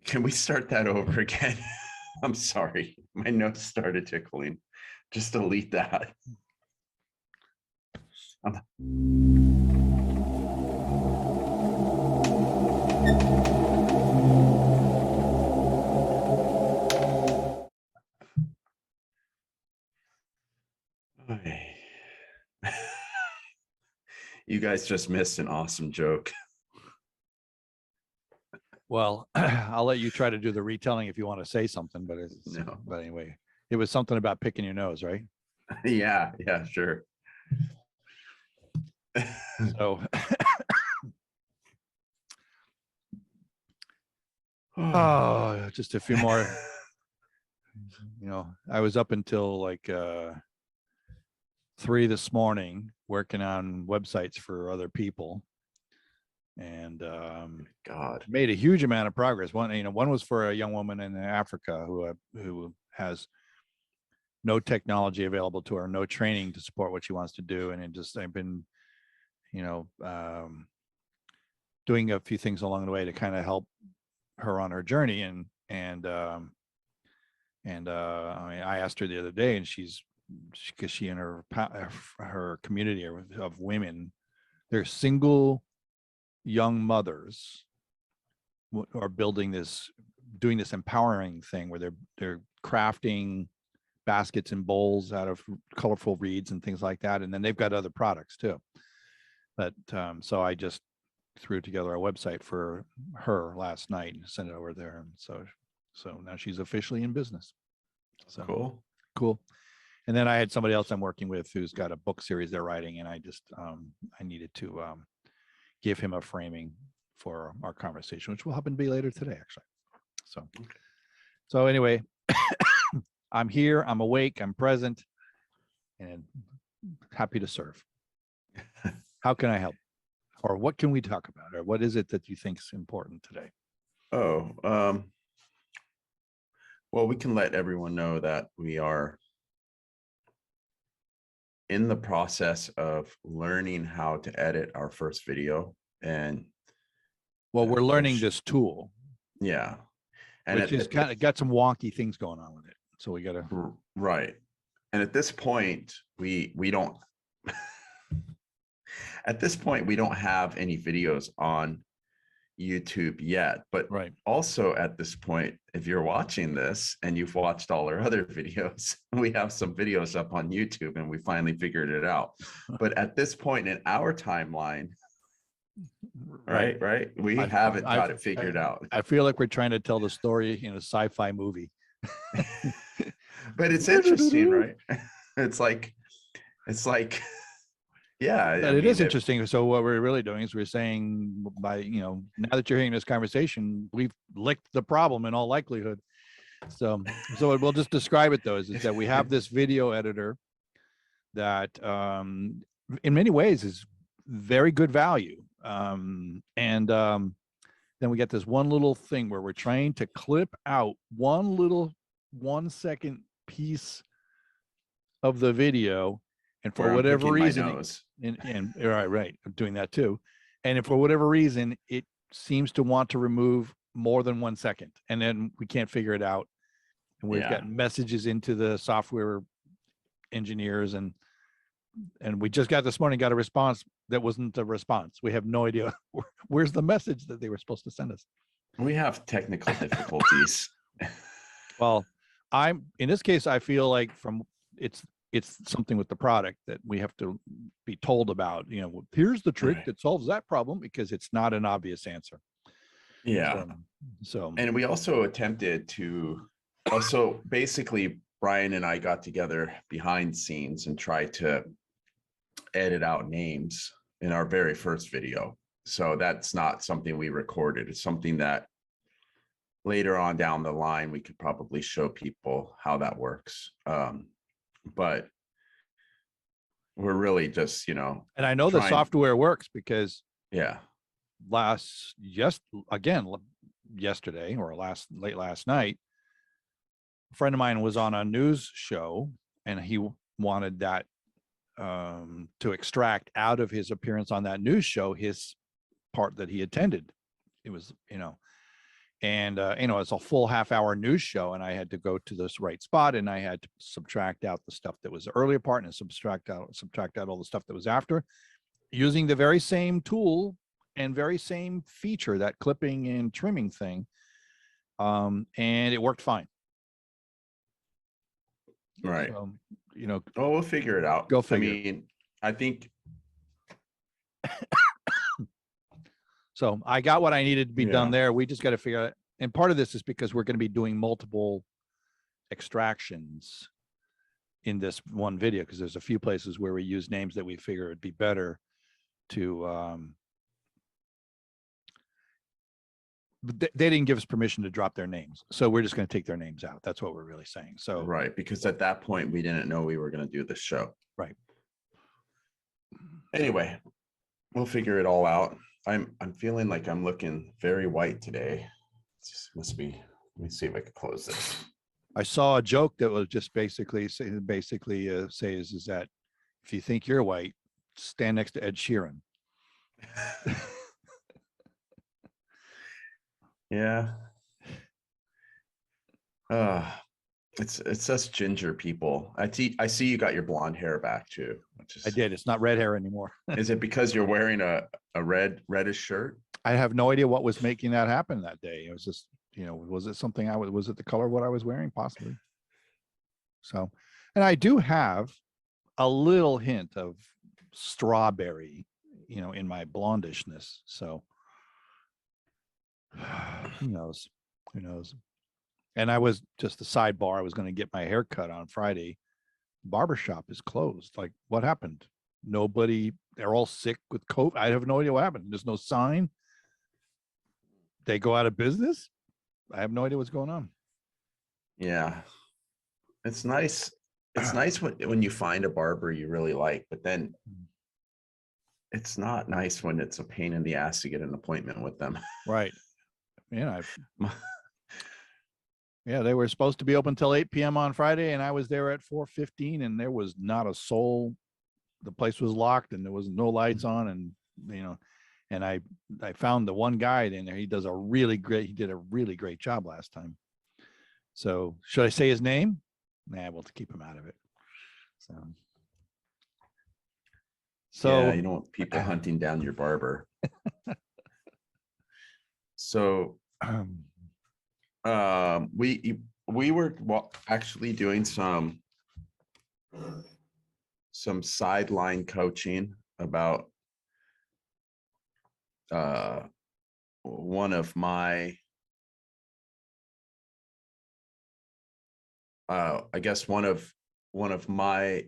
Can we start that over again? I'm sorry. My nose started tickling. Just delete that. Okay. You guys just missed an awesome joke. Well, I'll let you try to do the retelling if you want to say something, but No. but anyway, it was something about picking your nose, right? Yeah, sure. So oh, just a few more. I was up until like 3 this morning working on websites for other people, and God, made a huge amount of progress. One was for a young woman in Africa who has no technology available to her, no training to support what she wants to do, and I've been doing a few things along the way to kind of help her on her journey, and I mean, I asked her the other day, and because she and her community of women, they're single young mothers are doing this empowering thing where they're crafting baskets and bowls out of colorful reeds and things like that, and then they've got other products too. But so I just threw together a website for her last night and sent it over there, and so now she's officially in business. So cool. And then I had somebody else I'm working with who's got a book series they're writing, and I just I needed to give him a framing for our conversation, which will happen to be later today, actually. So anyway, I'm here, I'm awake, I'm present, and happy to serve. How can I help? Or what can we talk about? Or what is it that you think is important today? Well, we can let everyone know that we are in the process of learning how to edit our first video. And well, we're learning this tool. Yeah. And which is kind of got some wonky things going on with it. So we got to. Right. And at this point, we don't at this point, we don't have any videos on YouTube yet, but right. Also at this point, if you're watching this and you've watched all our other videos, we have some videos up on YouTube and we finally figured it out. But at this point in our timeline, right, we haven't got it figured out. I feel like we're trying to tell the story in a sci-fi movie. But it's interesting, right? It's like yeah, it is interesting. So what we're really doing is we're saying, by now that you're hearing this conversation, we've licked the problem in all likelihood. So we'll just describe it though, is that we have this video editor that in many ways is very good value. Then we get this one little thing where we're trying to clip out one little 1 second piece of the video. And for whatever reason, and right, I'm doing that too. And if for whatever reason, it seems to want to remove more than 1 second, and then we can't figure it out. And we've got messages into the software engineers, and we just this morning got a response that wasn't a response. We have no idea where's the message that they were supposed to send us. We have technical difficulties. Well, in this case, I feel like it's something with the product that we have to be told about. Here's the trick that solves that problem, because it's not an obvious answer. Yeah. So and we also attempted to also basically Brian and I got together behind scenes and tried to edit out names in our very first video. So that's not something we recorded. It's something that later on down the line, we could probably show people how that works. But we're really just, and I know the software works because yesterday or late last night, a friend of mine was on a news show, and he wanted that to extract out of his appearance on that news show his part that he attended, and it's a full half-hour news show, and I had to go to this right spot, and I had to subtract out the stuff that was the earlier part and subtract out all the stuff that was after, using the very same tool and very same feature, that clipping and trimming thing. And it worked fine. Right. So, Oh, we'll figure it out. Go figure. I mean, I think. So I got what I needed to be done Yeah. there. We just got to figure out, and part of this is because we're going to be doing multiple extractions in this one video, because there's a few places where we use names that we figure it'd be better to but they didn't give us permission to drop their names, so we're just going to take their names out. That's what we're really saying. So Right, because at that point we didn't know we were going to do this show. Right. Anyway, we'll figure it all out. I'm feeling like I'm looking very white today. It just must be. Let me see if I can close this. I saw a joke that was just basically says is that if you think you're white, stand next to Ed Sheeran. Yeah. It's us ginger people. I see you got your blonde hair back too. I did. It's not red hair anymore. Is it because you're wearing a reddish shirt? I have no idea what was making that happen that day. It was just, was it something was it the color of what I was wearing? Possibly. So, and I do have a little hint of strawberry, in my blondishness. So who knows? And I was just a sidebar. I was going to get my hair cut on Friday. Barbershop is closed. Like, what happened? Nobody, they're all sick with COVID. I have no idea what happened. There's no sign. They go out of business. I have no idea what's going on. Yeah. It's nice. It's nice when you find a barber you really like, but then it's not nice when it's a pain in the ass to get an appointment with them. Right. Yeah, they were supposed to be open till 8 p.m. on Friday, and I was there at 4:15, and there was not a soul. The place was locked, and there was no lights on, and I found the one guy in there. He did a really great job last time. So should I say his name? Nah, we'll keep him out of it. So yeah, you don't want people hunting down your barber. So we were actually doing some sideline coaching about one of my I guess one of my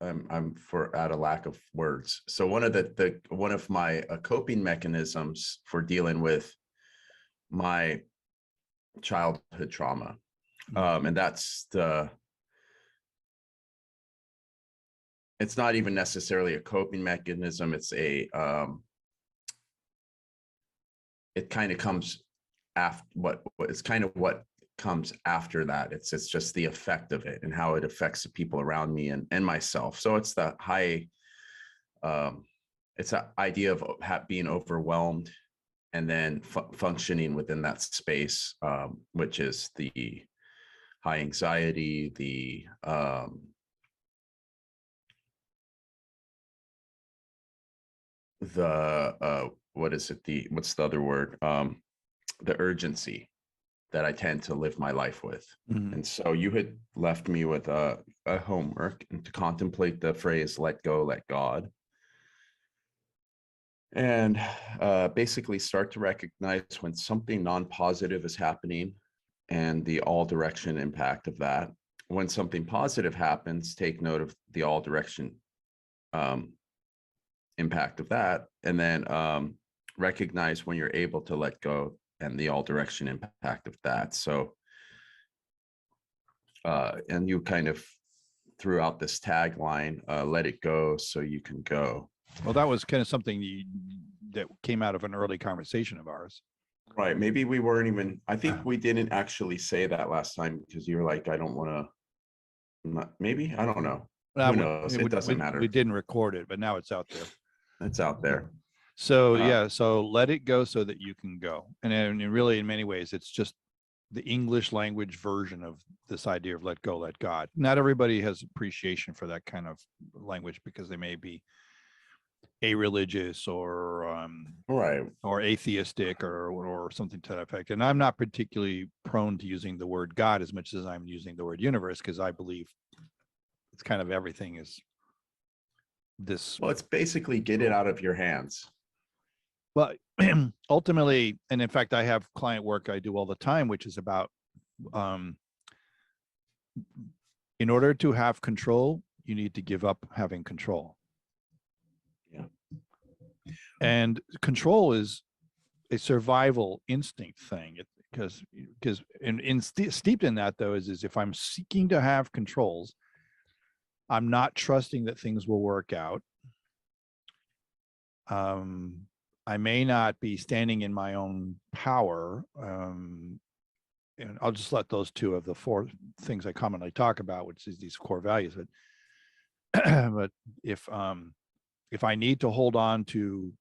I'm for out of lack of words. So one of my coping mechanisms for dealing with my childhood trauma, and that's it's not even necessarily a coping mechanism. It's it kind of comes after what comes after that. It's just the effect of it and how it affects the people around me and myself. So it's the it's an idea of being overwhelmed and then functioning within that space, which is the high anxiety, the what's the other word? The urgency that I tend to live my life with. Mm-hmm. And so you had left me with a homework and to contemplate the phrase, let go, let God. And basically start to recognize when something non-positive is happening and the all direction impact of that. When something positive happens, take note of the all direction impact of that. And then recognize when you're able to let go and the all direction impact of that. So, and you kind of threw out this tagline, let it go so you can go. Well, that was kind of something that came out of an early conversation of ours. Right. Maybe we weren't even, I think we didn't actually say that last time because you were like, I don't want to, maybe, I don't know. Who knows? It doesn't matter. We didn't record it, but now it's out there. It's out there. So Uh, yeah, so let it go so that you can go. And really, in many ways, it's just the English language version of this idea of let go, let God. Not everybody has appreciation for that kind of language because they may be a-religious right. or atheistic or something to that effect. And I'm not particularly prone to using the word God as much as I'm using the word universe, because I believe it's kind of everything is this. Well, it's basically get it out of your hands. But ultimately, and in fact, I have client work I do all the time, which is about in order to have control, you need to give up having control. Yeah. And control is a survival instinct thing. Because steeped in that, though, is if I'm seeking to have controls, I'm not trusting that things will work out. I may not be standing in my own power. And I'll just let those two of the four things I commonly talk about, which is these core values. But but if I need to hold on to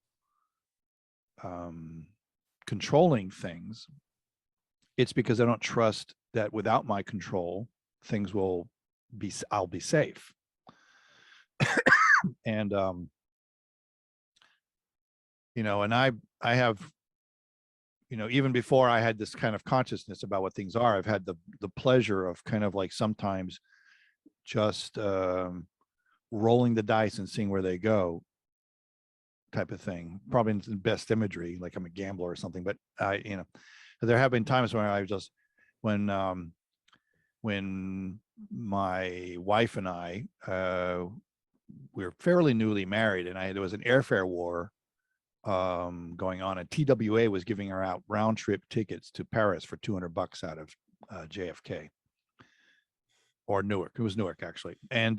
controlling things, it's because I don't trust that without my control, things will be, I'll be safe. And you know, and I have, you know, even before I had this kind of consciousness about what things are, I've had the pleasure of kind of like sometimes just rolling the dice and seeing where they go, type of thing. Probably the best imagery, like I'm a gambler or something. But you know, there have been times when I just when my wife and I we were fairly newly married, and there was an airfare war going on, and TWA was giving her out round trip tickets to Paris for $200 out of JFK or Newark. It was Newark, actually. And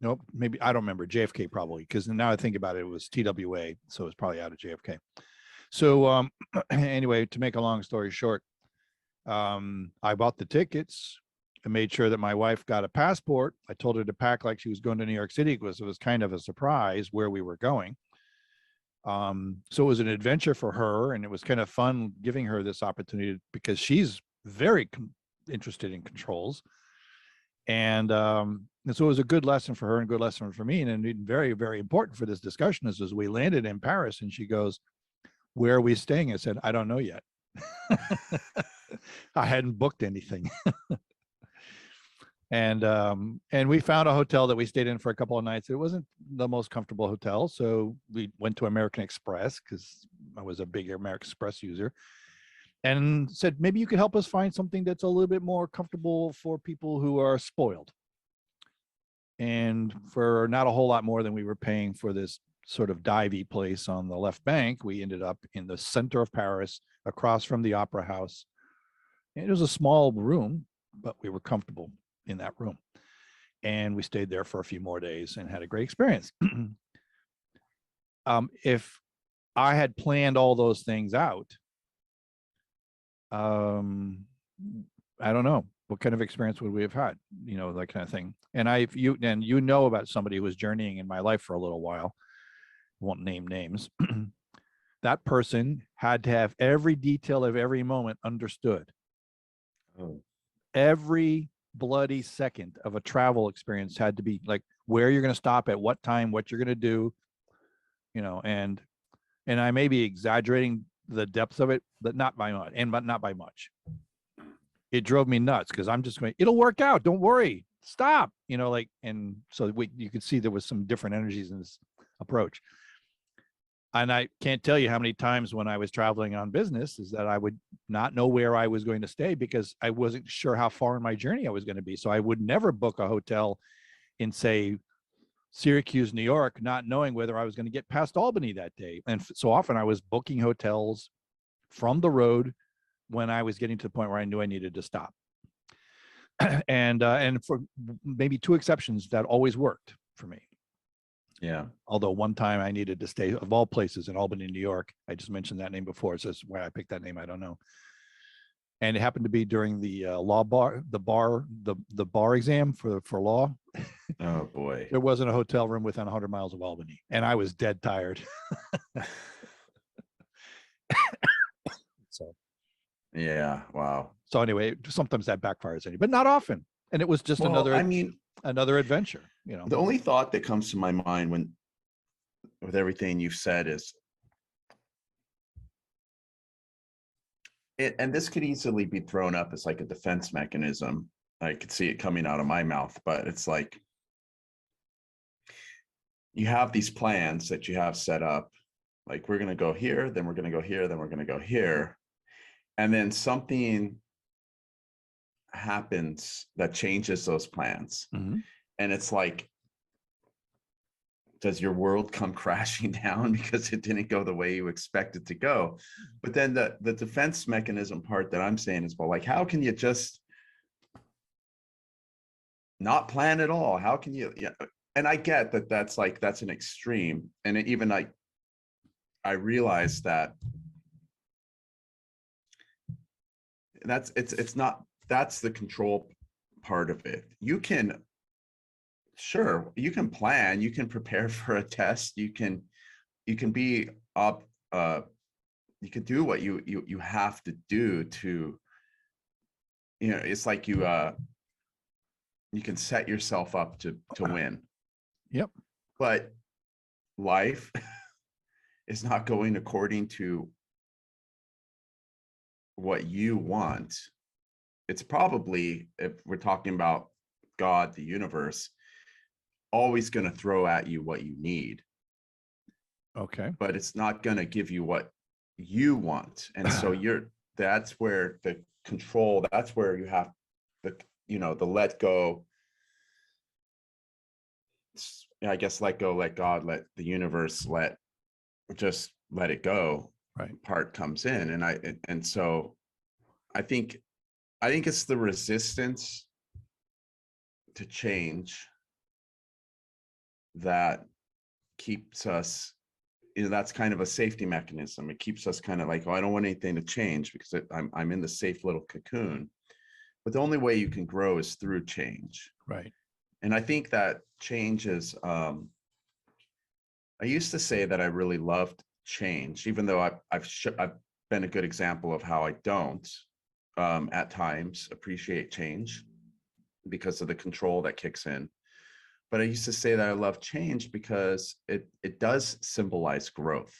nope, maybe, I don't remember, JFK probably, because now I think about it, it was TWA, so it was probably out of JFK. So anyway, to make a long story short, I bought the tickets. I made sure that my wife got a passport. I told her to pack like she was going to New York City, because it was kind of a surprise where we were going. So it was an adventure for her, and it was kind of fun giving her this opportunity because she's very interested in controls. And so it was a good lesson for her and a good lesson for me. And very, very important for this discussion is as we landed in Paris, and she goes, "Where are we staying?" I said, "I don't know yet." I hadn't booked anything. And we found a hotel that we stayed in for a couple of nights. It wasn't the most comfortable hotel, so we went to American Express because I was a big American Express user, and said, maybe you could help us find something that's a little bit more comfortable for people who are spoiled. And for not a whole lot more than we were paying for this sort of divey place on the left bank, we ended up in the center of Paris, across from the Opera House. And it was a small room, but we were comfortable in that room. And we stayed there for a few more days and had a great experience. If I had planned all those things out, I don't know what kind of experience would we have had, you know, that kind of thing. And you know about somebody who was journeying in my life for a little while, won't name names. That person had to have every detail of every moment understood. Oh. Every bloody second of a travel experience had to be like where you're going to stop at what time, what you're going to do, you know. And I may be exaggerating the depth of it, but not by much. It drove me nuts because I'm just going, it'll work out, don't worry, stop, you know, like. And so you could see there was some different energies in this approach. And I can't tell you how many times when I was traveling on business is that I would not know where I was going to stay because I wasn't sure how far in my journey I was going to be. So I would never book a hotel in, say, Syracuse, New York, not knowing whether I was going to get past Albany that day. And so often I was booking hotels from the road when I was getting to the point where I knew I needed to stop. And for maybe two exceptions, that always worked for me. Yeah. Although one time I needed to stay, of all places, in Albany, New York. I just mentioned that name before. It's just why I picked that name, I don't know. And it happened to be during the the bar exam for law. Oh boy. There wasn't a hotel room within 100 miles of Albany, and I was dead tired. So, Yeah. Wow. so anyway, sometimes that backfires anyway, but not often. And it was just Well, I mean, another adventure, you know. the only thought that comes to my mind when with everything you've said is it, and this could easily be thrown up as like a defense mechanism. I could see it coming out of my mouth, but it's like you have these plans that you have set up. Like we're going to go here, then we're going to go here, then we're going to go here. And then something happens that changes those plans. Mhm. And it's like, does your world come crashing down because it didn't go the way you expected to go? But then the defense mechanism part that I'm saying is, well, like, how can you just not plan at all? How can you? Yeah. And I get that that's an extreme. And even like, I realize that it's not, that's the control part of it. You can, sure, you can plan, you can prepare for a test, you can be up, you can do what you have to do to, you know, it's like you can set yourself up to win. Yep. But life is not going according to what you want. It's probably, if we're talking about God, the universe, always going to throw at you what you need. Okay. But it's not going to give you what you want. And so that's where the control, that's where you have the, you know, the let go. I guess let go, let God, let the universe, just let it go. Right. Part comes in. And so I think it's the resistance to change that keeps us, you know, that's kind of a safety mechanism. It keeps us kind of like, oh, I don't want anything to change because I'm in the safe little cocoon. But the only way you can grow is through change. Right. And I think that change is, I used to say that I really loved change, even though I've been a good example of how I don't at times appreciate change because of the control that kicks in. But I used to say that I love change because it does symbolize growth.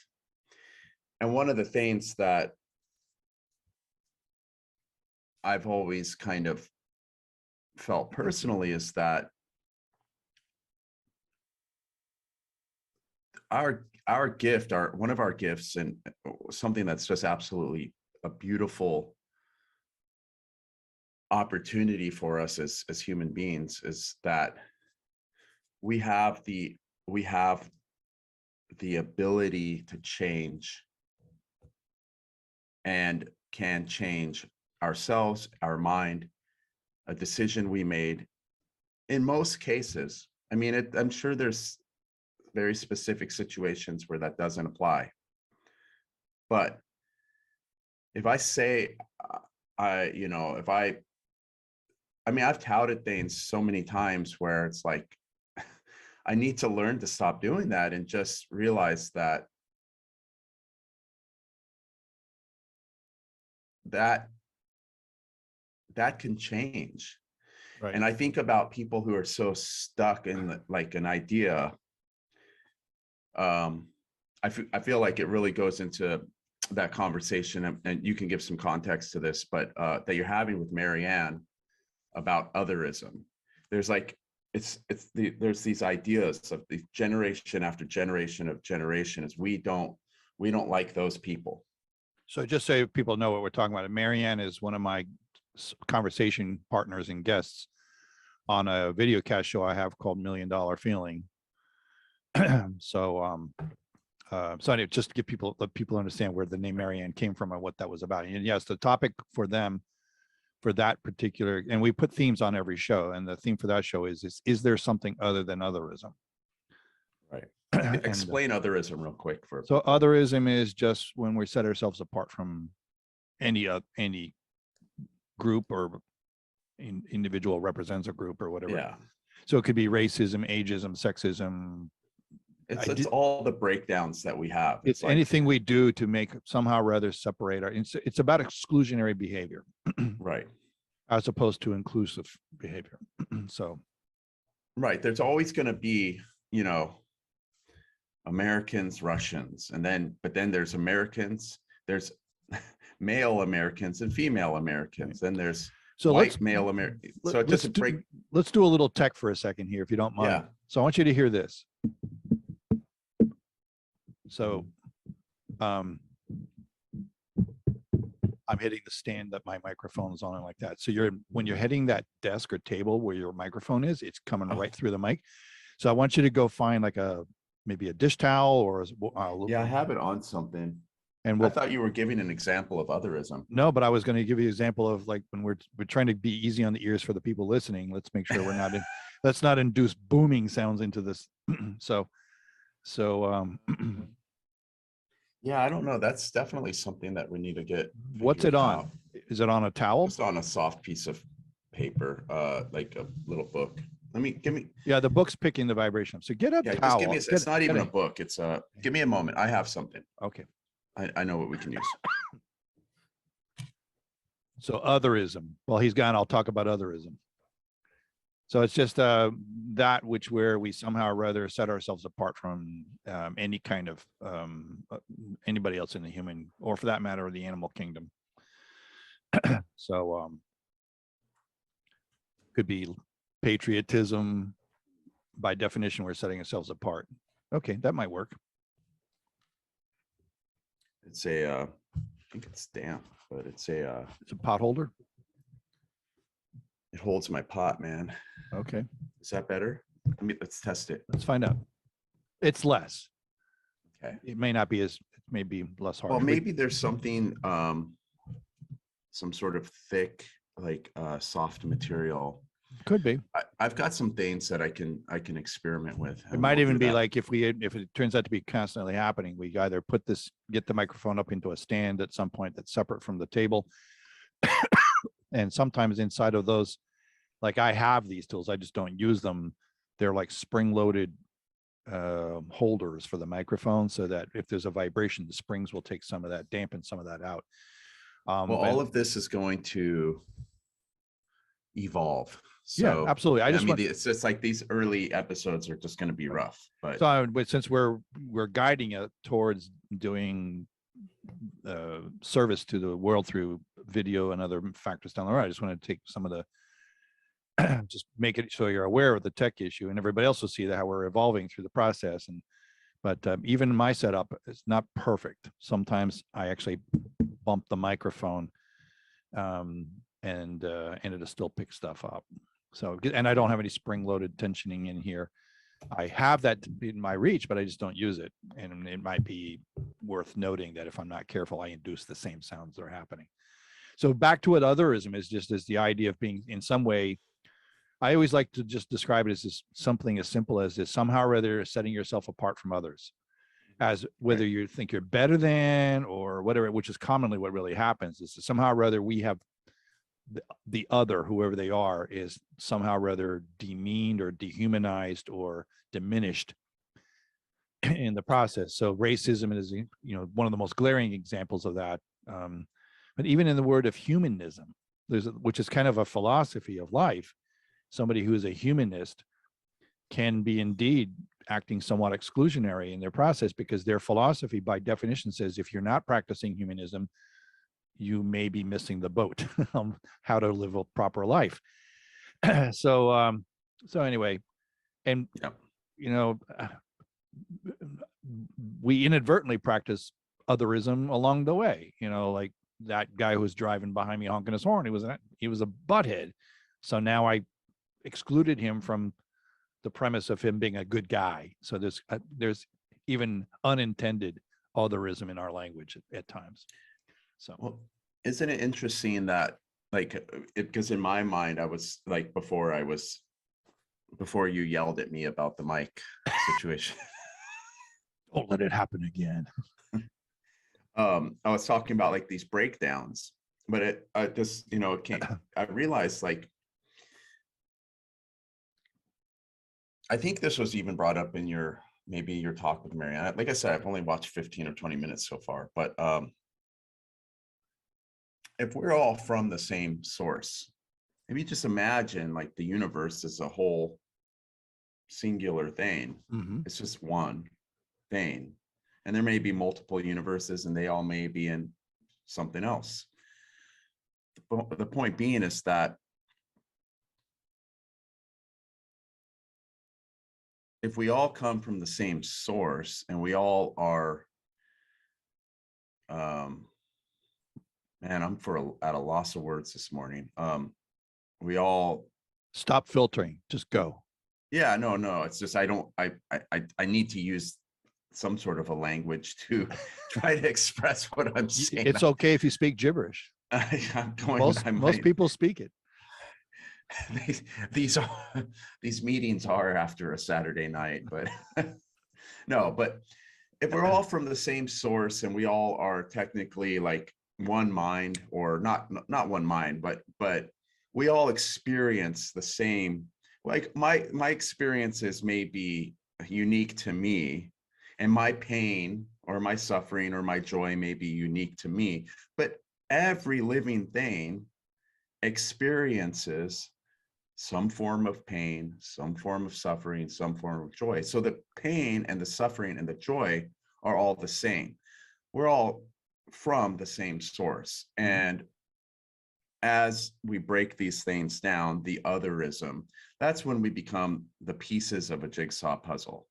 And one of the things that I've always kind of felt personally is that our gift, one of our gifts, and something that's just absolutely a beautiful opportunity for us as human beings, is that we have the ability to change and can change ourselves, our mind, a decision we made. In most cases, I mean, I'm sure there's very specific situations where that doesn't apply. But if I say, you know, I mean, I've touted things so many times where it's like, I need to learn to stop doing that and just realize that that can change. Right. And I think about people who are so stuck in like an idea. I feel like it really goes into that conversation, and you can give some context to this, but that you're having with Marianne about otherism. There's like, there's these ideas of the generation after generation of generations. We don't like those people. So just so people know what we're talking about, Marianne is one of my conversation partners and guests on a video cast show I have called $1 Million Feeling. So anyway, just to let people understand where the name Marianne came from and what that was about. And yes, the topic for them for that particular, and we put themes on every show, and the theme for that show is there something other than otherism? Right. Explain otherism real quick for so people. Otherism is just when we set ourselves apart from any group or individual represents a group or whatever. Yeah. So it could be racism, ageism, sexism. It's all the breakdowns that we have. It's like, anything we do to make somehow or other separate it's about exclusionary behavior. Right. As opposed to inclusive behavior. So. Right. There's always going to be, Americans, Russians, but then there's Americans, there's male Americans and female Americans. Then there's white male Americans. So it doesn't break. Let's do a little tech for a second here, if you don't mind. Yeah. So I want you to hear this. So I'm hitting the stand that my microphone is on and like that. So when you're hitting that desk or table where your microphone is, it's coming right through the mic. So I want you to go find like maybe a dish towel or I have it on something. And I thought you were giving an example of otherism. No, but I was going to give you an example of like when we're trying to be easy on the ears for the people listening. Let's make sure we're not let's not induce booming sounds into this. So yeah, I don't know. That's definitely something that we need to get. What's it on? Out. Is it on a towel? It's on a soft piece of paper, like a little book. Give me. Yeah, the book's picking the vibration. So get a towel. Just give me it's not even a book. It's give me a moment. I have something. Okay. I know what we can use. So otherism. Well, he's gone. I'll talk about otherism. So it's just that where we somehow or rather set ourselves apart from any kind of anybody else in the human, or for that matter, the animal kingdom. So could be patriotism. By definition, we're setting ourselves apart. Okay, that might work. It's I think it's damp, but it's a pot holder. It holds my pot, man. Okay. Is that better? Let's test it. Let's find out. It's less. Okay. It may not be it may be less hard. Well, maybe there's something, some sort of thick, like soft material. Could be. I've got some things that I can experiment with. It might even be like if it turns out to be constantly happening, we either get the microphone up into a stand at some point that's separate from the table. And sometimes inside of those, like I have these tools, I just don't use them. They're like spring-loaded holders for the microphone, so that if there's a vibration, the springs will take some of that, dampen some of that out. Well, all of this is going to evolve. So, yeah, absolutely. it's just like these early episodes are just going to be rough. But since we're guiding it towards doing service to the world through video and other factors down the road, I just want to take some of the just make it so you're aware of the tech issue, and everybody else will see how we're evolving through the process. But even my setup is not perfect. Sometimes I actually bump the microphone and it'll still pick stuff up. So, and I don't have any spring-loaded tensioning in here. I have that in my reach, but I just don't use it. And it might be worth noting that if I'm not careful, I induce the same sounds that are happening. So back to what otherism is, just as the idea of being in some way, I always like to just describe it as something as simple as this: somehow or other setting yourself apart from others, as whether you think you're better than or whatever, which is commonly what really happens, is that somehow or other we have the other, whoever they are, is somehow or other demeaned or dehumanized or diminished in the process. So racism is, one of the most glaring examples of that. But even in the word of humanism, which is kind of a philosophy of life, somebody who is a humanist can be indeed acting somewhat exclusionary in their process, because their philosophy by definition says if you're not practicing humanism, you may be missing the boat on how to live a proper life. So anyway, and we inadvertently practice otherism along the way. Like that guy who was driving behind me honking his horn, he was a butthead. So now I excluded him from the premise of him being a good guy. So there's even unintended otherism in our language at times. So, well, isn't it interesting that, because in my mind, I was like, before you yelled at me about the mic situation. Don't let it happen again. I was talking about like these breakdowns but it just, it can't, I realized, like, I think this was even brought up in maybe your talk with Marianne. Like I said, I've only watched 15 or 20 minutes so far, but if we're all from the same source, maybe just imagine like the universe is a whole singular thing. Mhm. It's just one thing. And there may be multiple universes and they all may be in something else. The point being is that if we all come from the same source and we all are, man, I'm at a loss of words this morning. We all Stop filtering, just go. Yeah, no, it's just, I need to use some sort of a language to try to express what I'm saying. It's okay if you speak gibberish. I'm going, Most people speak it. these meetings are after a Saturday night, but no, but if we're all from the same source and we all are technically like one mind, or not one mind, but we all experience the same, like my experiences may be unique to me, and my pain or my suffering or my joy may be unique to me, but every living thing experiences some form of pain, some form of suffering, some form of joy. So the pain and the suffering and the joy are all the same. We're all from the same source. And as we break these things down, the otherism, that's when we become the pieces of a jigsaw puzzle.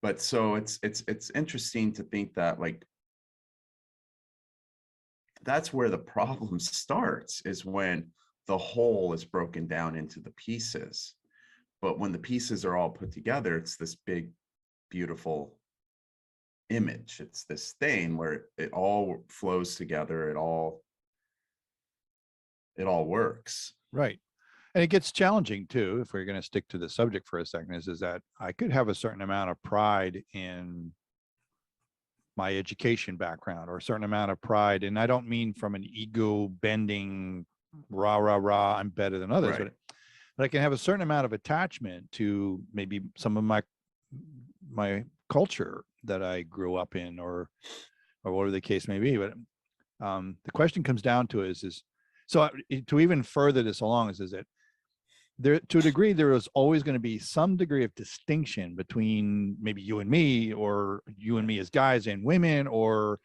But so it's interesting to think that, like, that's where the problem starts, is when the whole is broken down into the pieces. But when the pieces are all put together, it's this big, beautiful image. It's this thing where it all flows together. It all works. Right. And it gets challenging too, if we're going to stick to the subject for a second, is that I could have a certain amount of pride in my education background, or a certain amount of pride. And I don't mean from an ego bending, rah, rah, rah, I'm better than others, Right. but I can have a certain amount of attachment to maybe some of my culture that I grew up in, or whatever the case may be. But the question comes down to is so to even further this along is that there, to a degree, there is always going to be some degree of distinction between maybe you and me, or you and me as guys and women, or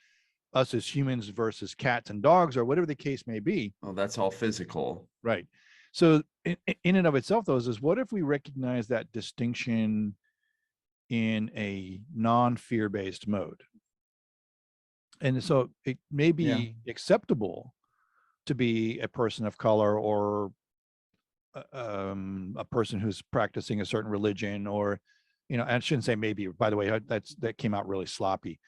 us as humans versus cats and dogs, or whatever the case may be. Well, that's all physical. Right. So in and of itself, though, is what if we recognize that distinction in a non-fear-based mode? And so it may be acceptable to be a person of color, or a person who's practicing a certain religion, or, and I shouldn't say maybe, by the way, that came out really sloppy.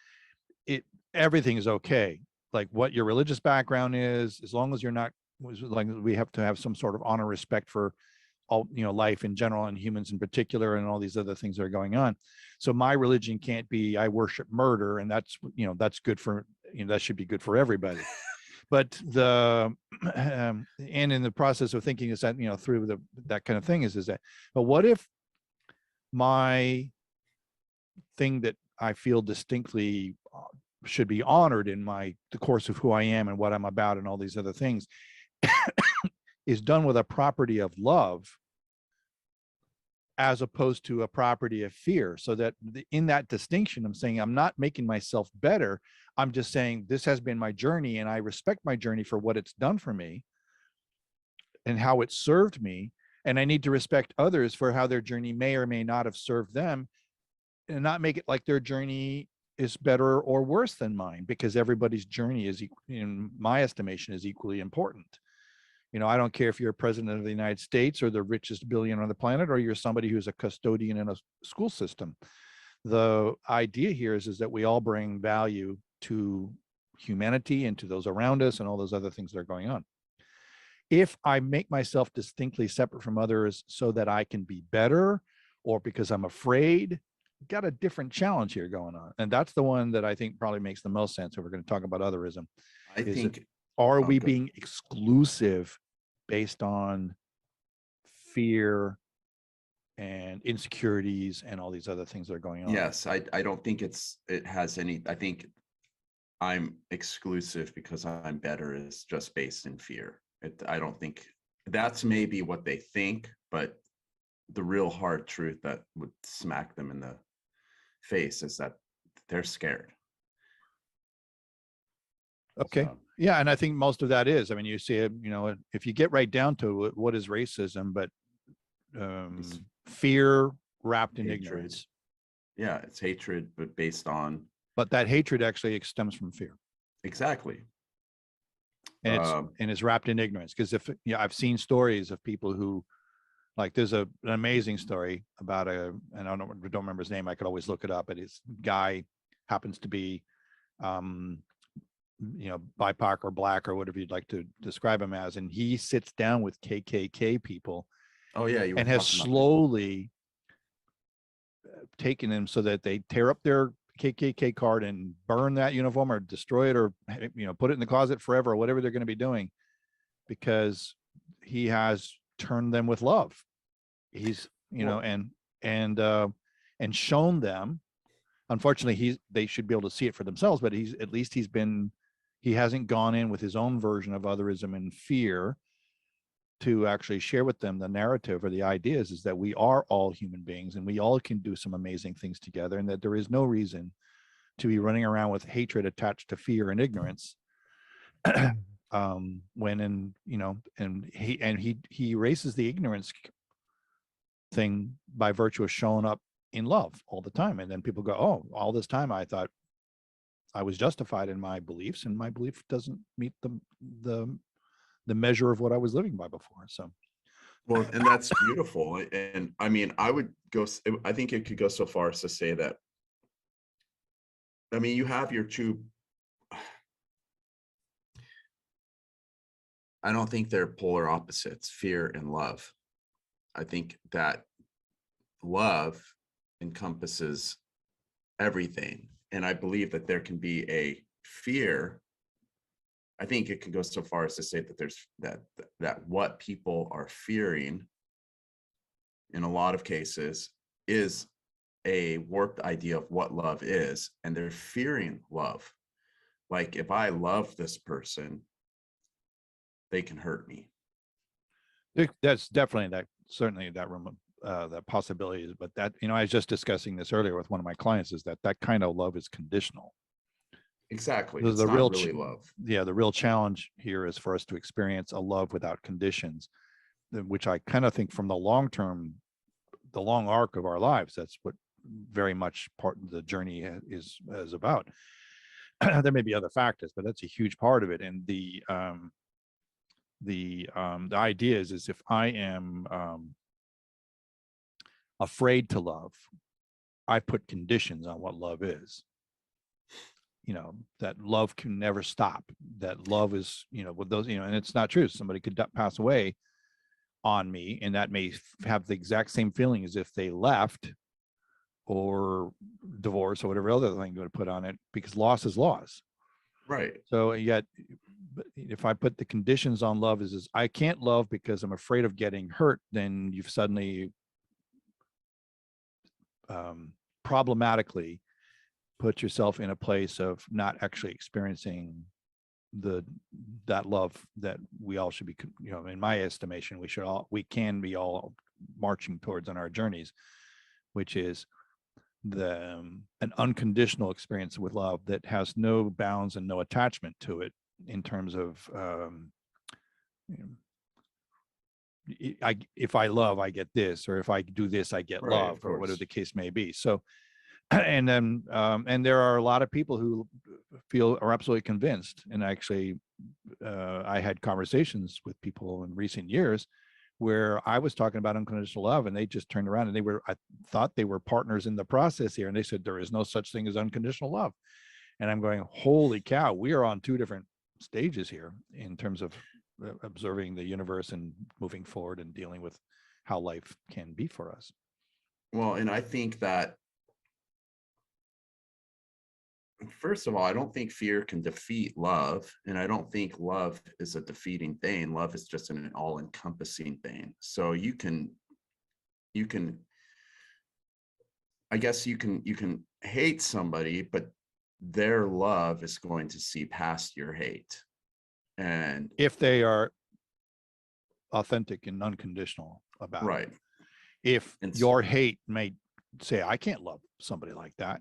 Everything is okay. Like what your religious background is, as long as you're not, like, we have to have some sort of honor, respect for all, life in general and humans in particular, and all these other things that are going on. So my religion can't be, I worship murder, and that's good for, that should be good for everybody. But and in the process of thinking is that, through that kind of thing is that, but what if my thing that I feel distinctly should be honored in the course of who I am and what I'm about and all these other things is done with a property of love, as opposed to a property of fear? So that in that distinction, I'm saying I'm not making myself better. I'm just saying this has been my journey, and I respect my journey for what it's done for me and how it served me. And I need to respect others for how their journey may or may not have served them, and not make it like their journey is better or worse than mine, because everybody's journey is, in my estimation, is equally important. I don't care if you're a president of the United States, or the richest billionaire on the planet, or you're somebody who's a custodian in a school system. The idea here is that we all bring value to humanity and to those around us and all those other things that are going on. If I make myself distinctly separate from others so that I can be better, or because I'm afraid, got a different challenge here going on. And that's the one that I think probably makes the most sense if we're going to talk about otherism. I think are we Okay. being exclusive based on fear and insecurities and all these other things that are going on? Yes, I don't think it has any, I think I'm exclusive because I'm better is just based in fear. I don't think that's maybe what they think, but the real hard truth that would smack them in the face is that they're scared. Okay. So, Yeah. And I think most of that is, I mean, you see it, you know, if you get right down to it, what is racism, but it's fear wrapped in hatred. ignorance. Yeah, it's hatred, but based on But that hatred actually stems from fear. exactly. And it's wrapped in ignorance. Because if, yeah, I've seen stories of people who, like, there's an amazing story about and I don't remember his name. I could always look it up, but his guy happens to be, you know, BIPOC or black or whatever you'd like to describe him as. And he sits down with KKK people Oh yeah, you were and has talking about slowly taken them so that they tear up their KKK card and burn that uniform or destroy it or, you know, put it in the closet forever or whatever they're going to be doing, because he has turned them with love. He's, you know, and shown them. Unfortunately, they should be able to see it for themselves, but he hasn't gone in with his own version of otherism and fear to actually share with them the narrative or the ideas is that we are all human beings and we all can do some amazing things together, and that there is no reason to be running around with hatred attached to fear and ignorance. When in, you know, and he erases the ignorance thing by virtue of showing up in love all the time. And then people go, oh, all this time I thought I was justified in my beliefs, and my belief doesn't meet the measure of what I was living by before. So, well, and that's beautiful. And I mean, I think it could go so far as to say that, I mean, you have your two, I don't think they're polar opposites, fear and love. I think that love encompasses everything. And I believe that there can be a fear. I think it can go so far as to say that there's that what people are fearing in a lot of cases is a warped idea of what love is, and they're fearing love. Like, if I love this person, they can hurt me. that's definitely certainly that room, that possibility. But that, you know, I was just discussing this earlier with one of my clients, is that kind of love is conditional. Exactly. The It's real, not really love. yeah, the real challenge here is for us to experience a love without conditions, which I kind of think from the long term, the long arc of our lives, that's what very much part of the journey is about. There may be other factors, but that's a huge part of it. And the idea is if I am afraid to love, I put conditions on what love is. You know, that love can never stop. That love is, you know, with those, you know, and it's not true. Somebody could pass away on me, and that may have the exact same feeling as if they left or divorce or whatever other thing you would put on it, because loss is loss. Right. So yet, if I put the conditions on love is I can't love because I'm afraid of getting hurt, then you've suddenly problematically put yourself in a place of not actually experiencing that love that we all should be, you know, in my estimation, we can be all marching towards on our journeys, which is an unconditional experience with love that has no bounds and no attachment to it in terms of you know, if I love, I get this, or if I do this, I get Right, love, of or whatever course. the case may be. So, and then, and there are a lot of people who are absolutely convinced. And actually, I had conversations with people in recent years where I was talking about unconditional love, and they just turned around and I thought they were partners in the process here. And they said, there is no such thing as unconditional love. And I'm going, holy cow, we are on two different stages here in terms of observing the universe and moving forward and dealing with how life can be for us. Well, and I think that first of all, I don't think fear can defeat love. And I don't think love is a defeating thing. Love is just an all-encompassing thing. So you can, I guess you can hate somebody, but their love is going to see past your hate. And If they are authentic and unconditional about right. it. If And your hate may say, I can't love somebody like that.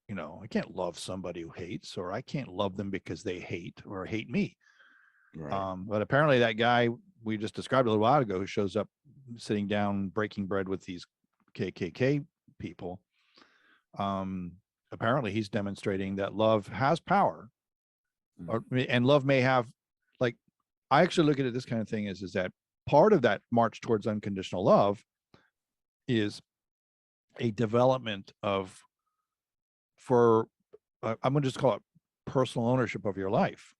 I can't love somebody who hates, or I can't love them because they hate or hate me. right. But apparently that guy we just described a little while ago, who shows up sitting down, breaking bread with these KKK people, apparently he's demonstrating that love has power, and love may have, like, I actually look at it, this kind of thing is that part of that march towards unconditional love is a development of, I'm going to just call it personal ownership of your life.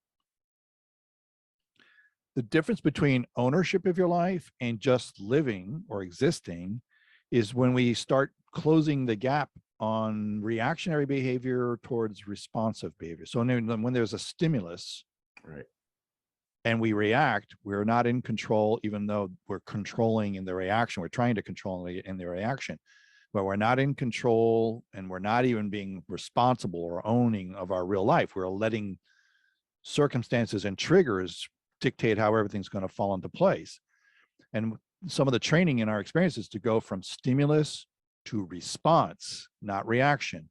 The difference between ownership of your life and just living or existing is when we start closing the gap on reactionary behavior towards responsive behavior. So when there's a stimulus, Right. and we react, we're not in control, even though we're controlling in the reaction. We're trying to control in the reaction, but we're not in control, and we're not even being responsible or owning of our real life. We're letting circumstances and triggers dictate how everything's going to fall into place. And some of the training in our experience is to go from stimulus to response, not reaction,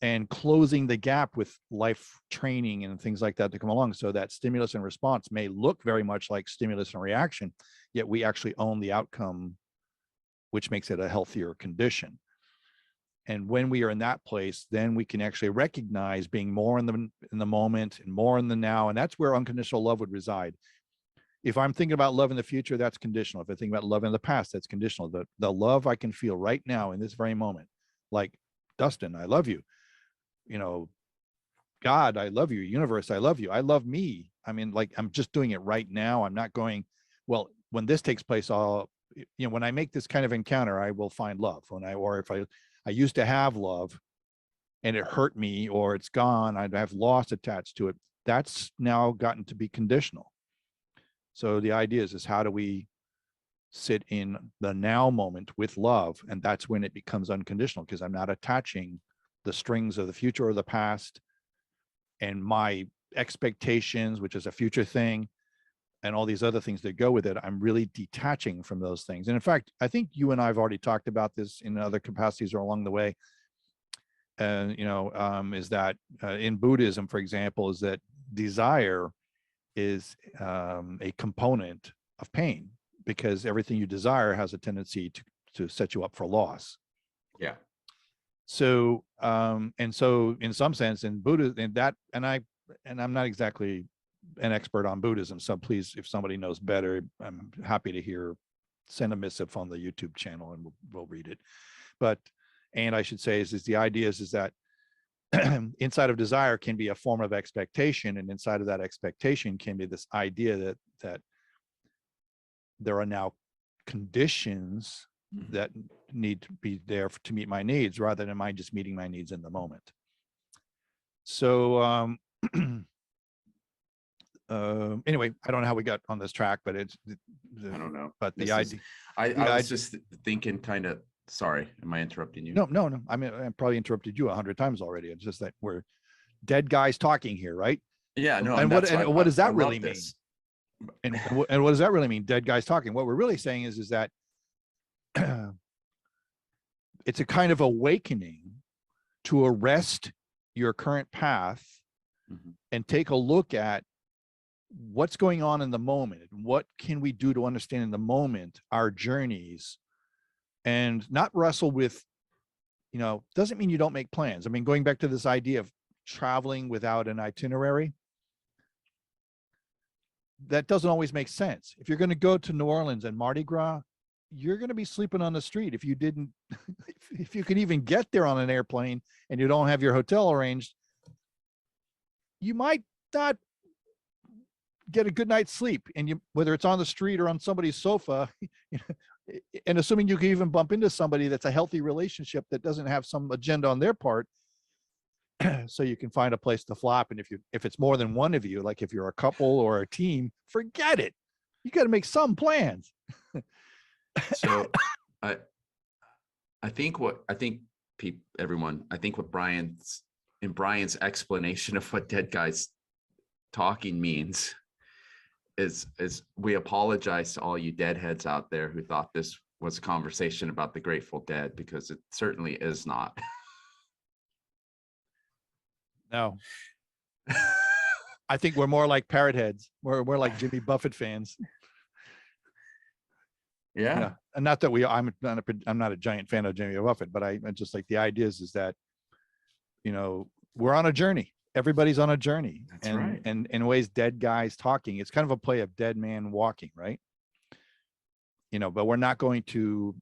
and closing the gap with life training and things like that to come along. So that stimulus and response may look very much like stimulus and reaction, yet we actually own the outcome, which makes it a healthier condition. And when we are in that place, then we can actually recognize being more in the moment and more in the now. And that's where unconditional love would reside. If I'm thinking about love in the future, that's conditional. If I think about love in the past, that's conditional. The love I can feel right now in this very moment, like, Dustin, I love you. God, I love you. Universe, I love you. I love me. I mean, like, I'm just doing it right now. I'm not going, well, when this takes place, when I make this kind of encounter, I will find love. If I used to have love and it hurt me, or it's gone, I'd have loss attached to it. That's now gotten to be conditional. So the idea is how do we sit in the now moment with love? And that's when it becomes unconditional, because I'm not attaching the strings of the future or the past and my expectations, which is a future thing, and all these other things that go with it. I'm really detaching from those things. And in fact, I think you and I have already talked about this in other capacities or along the way. Is that in Buddhism, for example, is that desire is a component of pain, because everything you desire has a tendency to set you up for loss. Yeah. So, so in some sense in Buddha, and I'm not exactly an expert on Buddhism, so please, if somebody knows better, I'm happy to send a missive on the YouTube channel and we'll read it. And I should say is the idea is that inside of desire can be a form of expectation, and inside of that expectation can be this idea that there are now conditions that need to be there to meet my needs, rather than mine just meeting my needs in the moment. So anyway, I don't know how we got on this track, but I don't know. But the idea, I was just thinking, kind of, sorry, am I interrupting you? No. I mean, I probably interrupted you 100 times already. It's just that we're dead guys talking here, right? Yeah, no. And what does that really mean? And what does that really mean? Dead guys talking. What we're really saying is that it's a kind of awakening to arrest your current path and take a look at what's going on in the moment. What can we do to understand in the moment our journeys, and not wrestle with, doesn't mean you don't make plans. I mean, going back to this idea of traveling without an itinerary, that doesn't always make sense. If you're going to go to New Orleans and Mardi Gras, you're going to be sleeping on the street. If you can even get there on an airplane and you don't have your hotel arranged, you might not get a good night's sleep. And whether it's on the street or on somebody's sofa, and assuming you can even bump into somebody that's a healthy relationship that doesn't have some agenda on their part, so you can find a place to flop. And if it's more than one of you, like if you're a couple or a team, forget it. You got to make some plans. So I think what Brian's explanation of what dead guys talking means is we apologize to all you deadheads out there who thought this was a conversation about the Grateful Dead, because it certainly is not. No. I think we're more like parrot heads. We're like Jimmy Buffett fans. Yeah. And not that I'm not a giant fan of Jimmy Buffett, but I just like the idea is that, we're on a journey. Everybody's on a journey. That's right. And in ways, dead guys talking, it's kind of a play of dead man walking, right? But we're not going to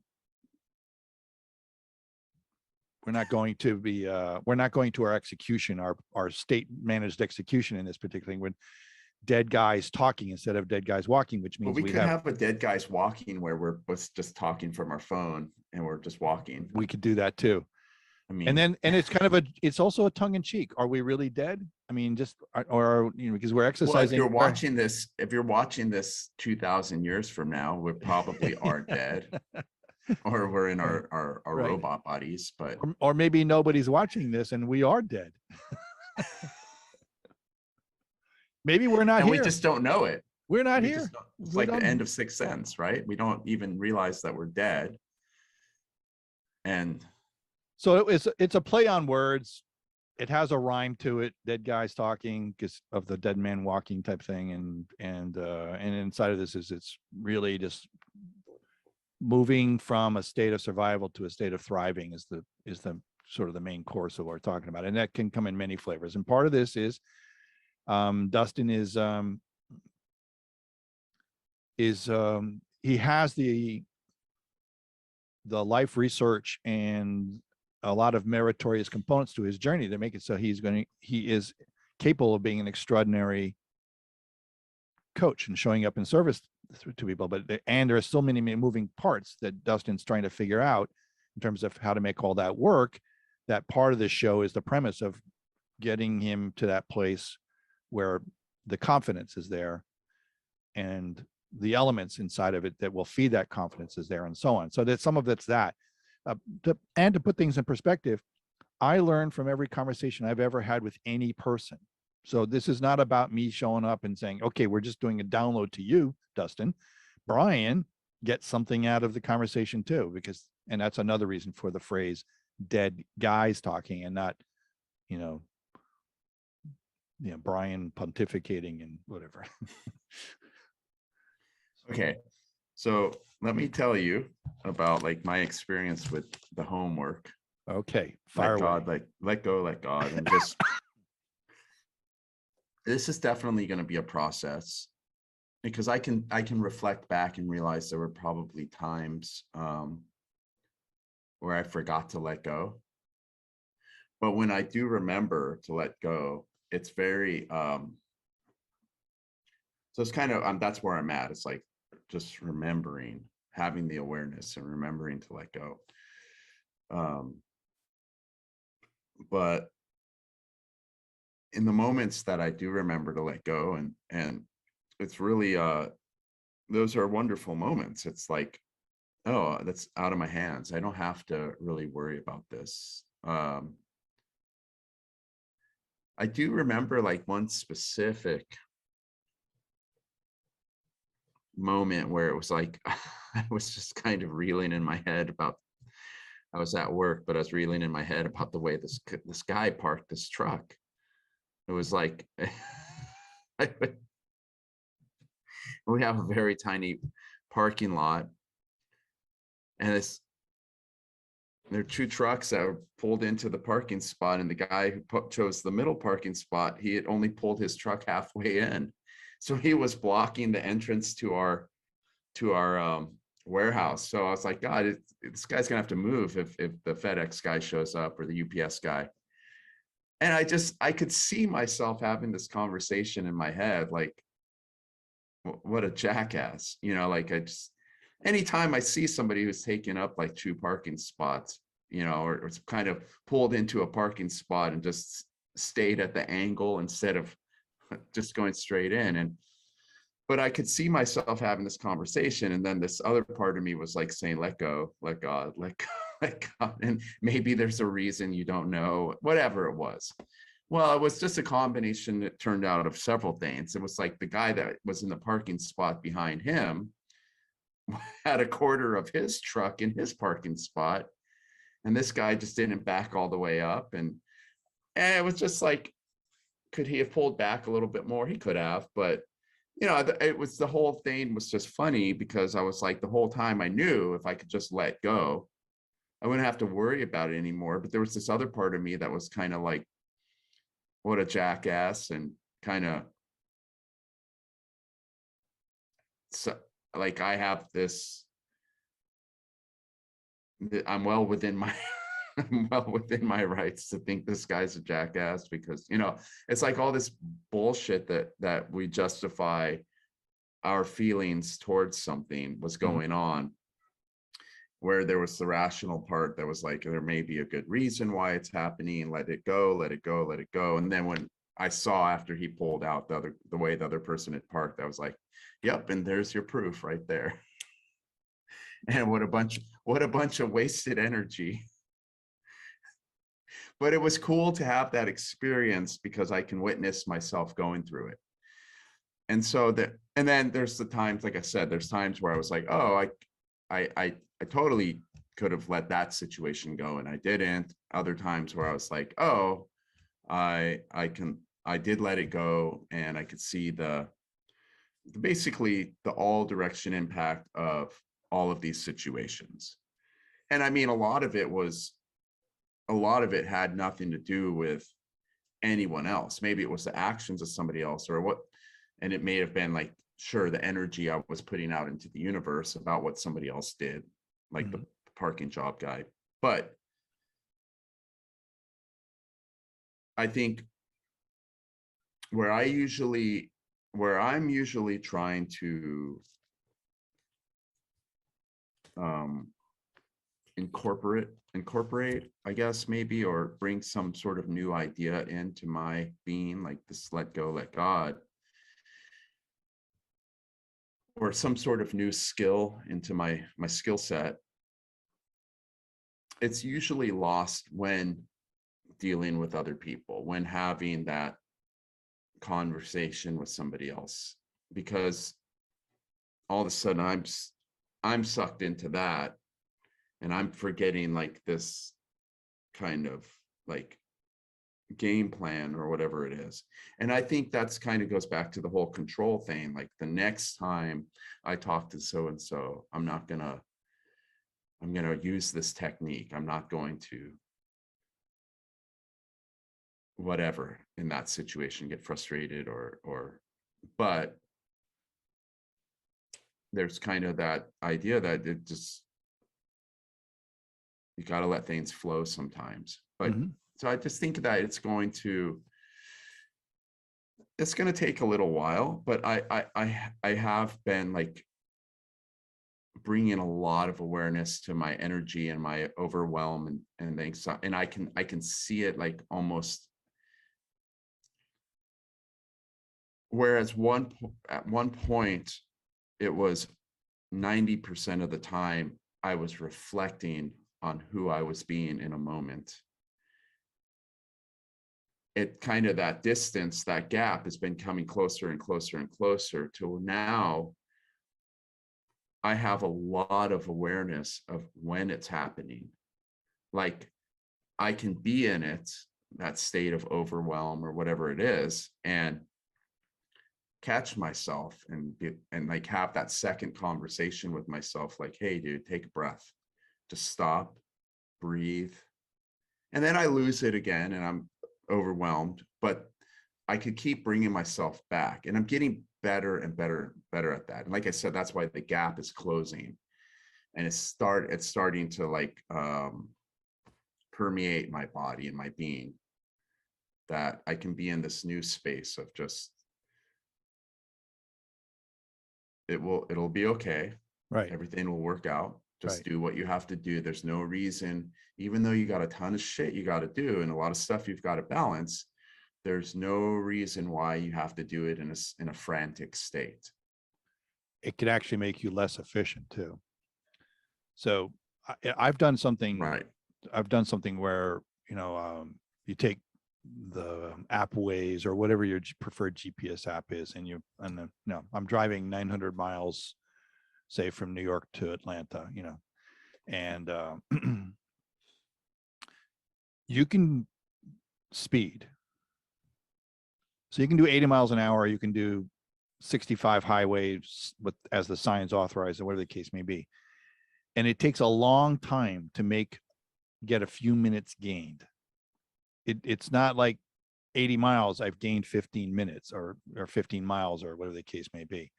our execution, our state managed execution in this particular thing, when dead guys talking instead of dead guys walking, which means we could have a dead guys walking where we're just talking from our phone and we're just walking. We could do that too. I mean, and it's kind of it's also a tongue in cheek. Are we really dead? I mean, because we're exercising. Well, if you're watching this 2,000 years from now, we probably are dead. Or we're in our right. Robot bodies, but or maybe nobody's watching this and we are dead. Maybe we're not and here. We just don't know it. We're not here. It's like the end of Sixth Sense, right? We don't even realize that we're dead. And so it's a play on words. It has a rhyme to it. Dead guys talking, because of the dead man walking type thing, and inside of this it's really just moving from a state of survival to a state of thriving is the sort of the main course of what we're talking about. And that can come in many flavors. And part of this is Dustin is he has the life research and a lot of meritorious components to his journey that make it so he is capable of being an extraordinary coach and showing up in service to people. And there are so many moving parts that Dustin's trying to figure out in terms of how to make all that work. That part of this show is the premise of getting him to that place where the confidence is there and the elements inside of it that will feed that confidence is there, and so on. So that some of it's that. To put things in perspective, I learn from every conversation I've ever had with any person. So this is not about me showing up and saying, okay, we're just doing a download to you, Dustin. Brian gets something out of the conversation too, and that's another reason for the phrase dead guys talking, and not, Brian pontificating and whatever. Okay. So let me tell you about my experience with the homework. Okay. Fire away. Let go, let God, and just, this is definitely going to be a process, because I can reflect back and realize there were probably times where I forgot to let go. But when I do remember to let go, it's very, so it's kind of, that's where I'm at. It's like just remembering, having the awareness and remembering to let go. But in the moments that I do remember to let go, and it's really, those are wonderful moments. It's like, oh, that's out of my hands. I don't have to really worry about this. I do remember one specific moment where it was like, I was just kind of reeling in my head about, I was at work, but I was reeling in my head about the way this guy parked this truck. It was like, we have a very tiny parking lot, and there are two trucks that were pulled into the parking spot, and the guy who chose the middle parking spot, he had only pulled his truck halfway in. So he was blocking the entrance to our warehouse. So I was like, God, this guy's gonna have to move if the FedEx guy shows up, or the UPS guy. And I could see myself having this conversation in my head, like, what a jackass, anytime I see somebody who's taking up two parking spots, or it's kind of pulled into a parking spot and just stayed at the angle instead of just going straight in. And but I could see myself having this conversation, and then this other part of me was like saying, let go, let God, let God, let God. And maybe there's a reason, you don't know, whatever it was. Well, it was just a combination that turned out of several things. It was like the guy that was in the parking spot behind him had a quarter of his truck in his parking spot, and this guy just didn't back all the way up. And it was just like, could he have pulled back a little bit more? He could have, but it was, the whole thing was just funny because I was like, the whole time I knew if I could just let go, I wouldn't have to worry about it anymore. But there was this other part of me that was kind of like, what a jackass, and kind of, so, like, I have this, I'm well within my I'm well within my rights to think this guy's a jackass, because it's like all this bullshit that we justify our feelings towards something was going on, where there was the rational part that was like, there may be a good reason why it's happening, let it go, let it go, let it go. And then when I saw after he pulled out the way the other person had parked, I was like, yep, and there's your proof right there. And what a bunch of wasted energy. But it was cool to have that experience because I can witness myself going through it. And so and then there's the times, like I said, there's times where I was like, oh, I totally could have let that situation go, and I didn't. Other times where I was like, oh, I did let it go, and I could see basically the all direction impact of all of these situations. And I mean, a lot of it had nothing to do with anyone else. Maybe it was the actions of somebody else, and it may have been like, sure, the energy I was putting out into the universe about what somebody else did, like the parking job guy. But I think where I'm usually trying to incorporate, I guess, maybe, or bring some sort of new idea into my being, like this let go, let God, or some sort of new skill into my skill set. It's usually lost when dealing with other people, when having that conversation with somebody else, because all of a sudden I'm sucked into that, and I'm forgetting like this kind of like game plan or whatever it is. And I think that's kind of goes back to the whole control thing. Like, the next time I talk to so and so, I'm gonna use this technique. I'm not going to whatever in that situation, get frustrated but there's kind of that idea that it just, you got to let things flow sometimes. But so I just think that it's going to take a little while, but I have been like bringing a lot of awareness to my energy and my overwhelm and anxiety, and I can see it like almost, whereas at one point it was 90% of the time I was reflecting on who I was being in a moment. It kind of, that distance, that gap has been coming closer and closer and closer to now. I have a lot of awareness of when it's happening. Like, I can be in it, that state of overwhelm or whatever it is, and catch myself and like have that second conversation with myself, like, hey dude, take a breath, just stop, breathe. And then I lose it again and I'm overwhelmed, but I could keep bringing myself back, and I'm getting better and better at that. And like I said, that's why the gap is closing, and it's starting to like permeate my body and my being, that I can be in this new space of just, it'll be okay. Right. Everything will work out. Just do what you have to do. There's no reason, even though you got a ton of shit you got to do and a lot of stuff you've got to balance, there's no reason why you have to do it in a frantic state. It could actually make you less efficient too. So I've done something. Right. I've done something where, you take the app Waze or whatever your preferred GPS app is, and I'm driving 900 miles, say from New York to Atlanta, and you can speed. So you can do 80 miles an hour. You can do 65 highways as the signs authorize, or whatever the case may be. And it takes a long time to get a few minutes gained. It's not like 80 miles, I've gained 15 minutes or 15 miles or whatever the case may be.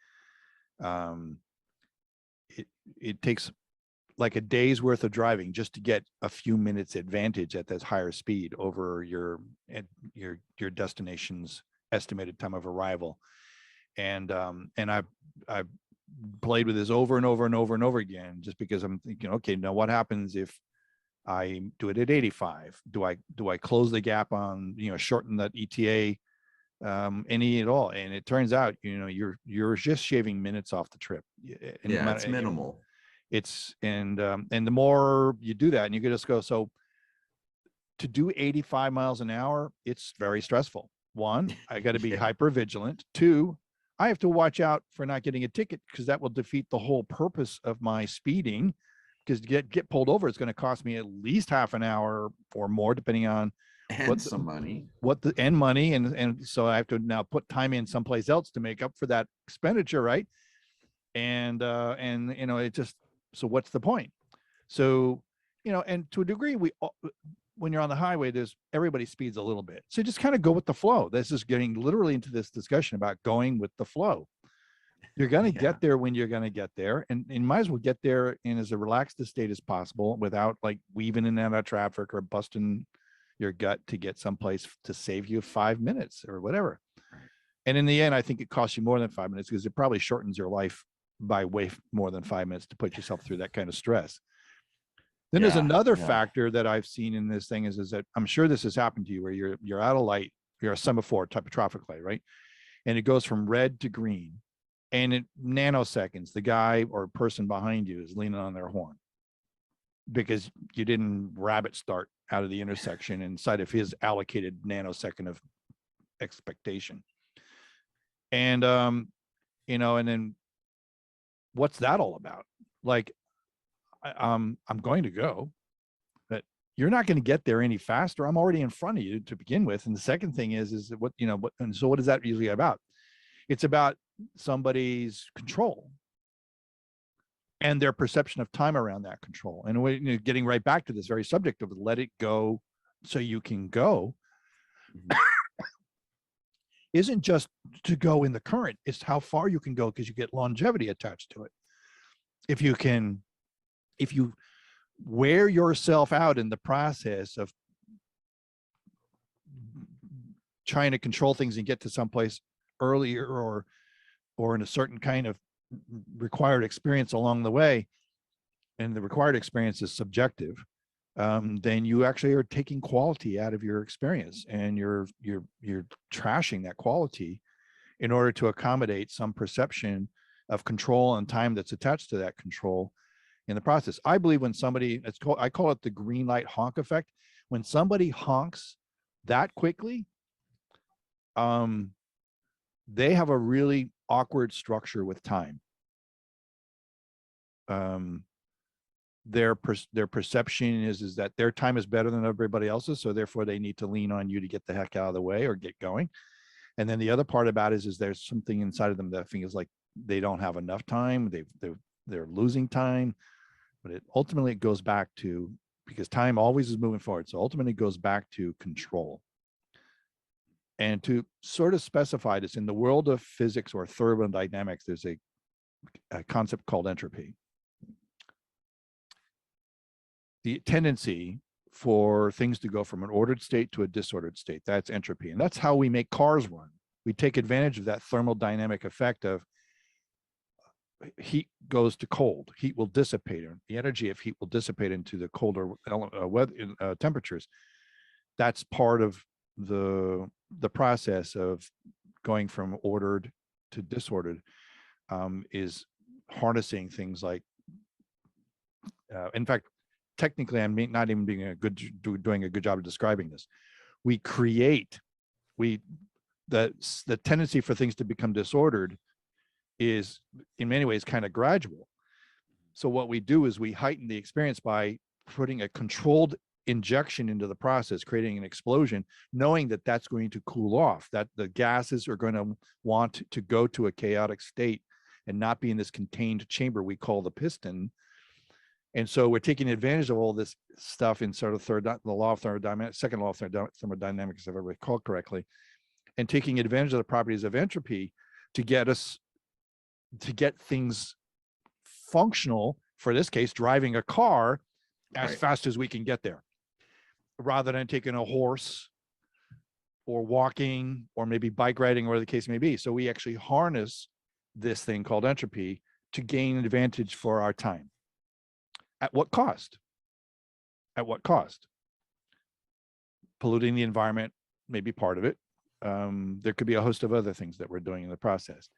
It takes like a day's worth of driving just to get a few minutes advantage at that higher speed over your destination's estimated time of arrival. And I've played with this over and over and over and over again, just because I'm thinking, okay, now what happens if I do it at 85? Do I close the gap on, shorten that ETA any at all? And it turns out, you're just shaving minutes off the trip. And yeah, it's minimal. And the more you do that, and you could just go, so to do 85 miles an hour, it's very stressful. One, I got to be hyper vigilant. Two, I have to watch out for not getting a ticket, because that will defeat the whole purpose of my speeding. Because to get pulled over, it's going to cost me at least half an hour or more, depending on some money. Money. And so I have to now put time in someplace else to make up for that expenditure, right? And it just, so what's the point? So, and to a degree, when you're on the highway, everybody speeds a little bit. So just kind of go with the flow. This is getting literally into this discussion about going with the flow. You're going to get there when you're going to get there, and you might as well get there in as a relaxed a state as possible, without like weaving in and out of traffic or busting your gut to get someplace to save you 5 minutes or whatever. And in the end, I think it costs you more than 5 minutes, because it probably shortens your life by way more than 5 minutes to put yourself through that kind of stress. Then there's another factor that I've seen in this thing is that I'm sure this has happened to you, where you're at a light, you're a semaphore type of traffic light, right? And it goes from red to green, and in nanoseconds, the guy or person behind you is leaning on their horn because you didn't rabbit start out of the intersection inside of his allocated nanosecond of expectation. And and then what's that all about? Like, I'm going to go, but you're not going to get there any faster. I'm already in front of you to begin with. And the second thing is and so what is that usually about? It's about somebody's control and their perception of time around that control. And we're getting right back to this very subject of let it go so you can go. Isn't just to go in the current, it's how far you can go, because you get longevity attached to it. If you wear yourself out in the process of trying to control things and get to someplace earlier or in a certain kind of required experience along the way, and the required experience is subjective, then you actually are taking quality out of your experience, and you're trashing that quality in order to accommodate some perception of control and time that's attached to that control in the process. I believe when somebody, I call it the green light honk effect. When somebody honks that quickly, they have a really awkward structure with time. Their perception is that their time is better than everybody else's, so therefore they need to lean on you to get the heck out of the way or get going. And then the other part about it is there's something inside of them that feels like they don't have enough time. They're losing time, but ultimately it goes back to, because time always is moving forward. So ultimately it goes back to control. And to sort of specify this, in the world of physics or thermodynamics, there's a concept called entropy. The tendency for things to go from an ordered state to a disordered state, that's entropy. And that's how we make cars run. We take advantage of that thermodynamic effect of heat goes to cold. Heat will dissipate. The energy of heat will dissipate into the colder weather temperatures. That's part of the the process of going from ordered to disordered is harnessing things like, in fact, technically, I'm not even doing a good job of describing this. We create, the tendency for things to become disordered is in many ways kind of gradual. So what we do is we heighten the experience by putting a controlled injection into the process, creating an explosion, knowing that that's going to cool off, that the gases are going to want to go to a chaotic state and not be in this contained chamber we call the piston. And so we're taking advantage of all this stuff in sort of the law of thermodynamics, second law of thermodynamics, if I recall correctly, and taking advantage of the properties of entropy to get things functional, for this case, driving a car as fast as we can get there, rather than taking a horse or walking or maybe bike riding, or the case may be. So we actually harness this thing called entropy to gain an advantage for our time. At what cost? At what cost? Polluting the environment may be part of it. There could be a host of other things that we're doing in the process.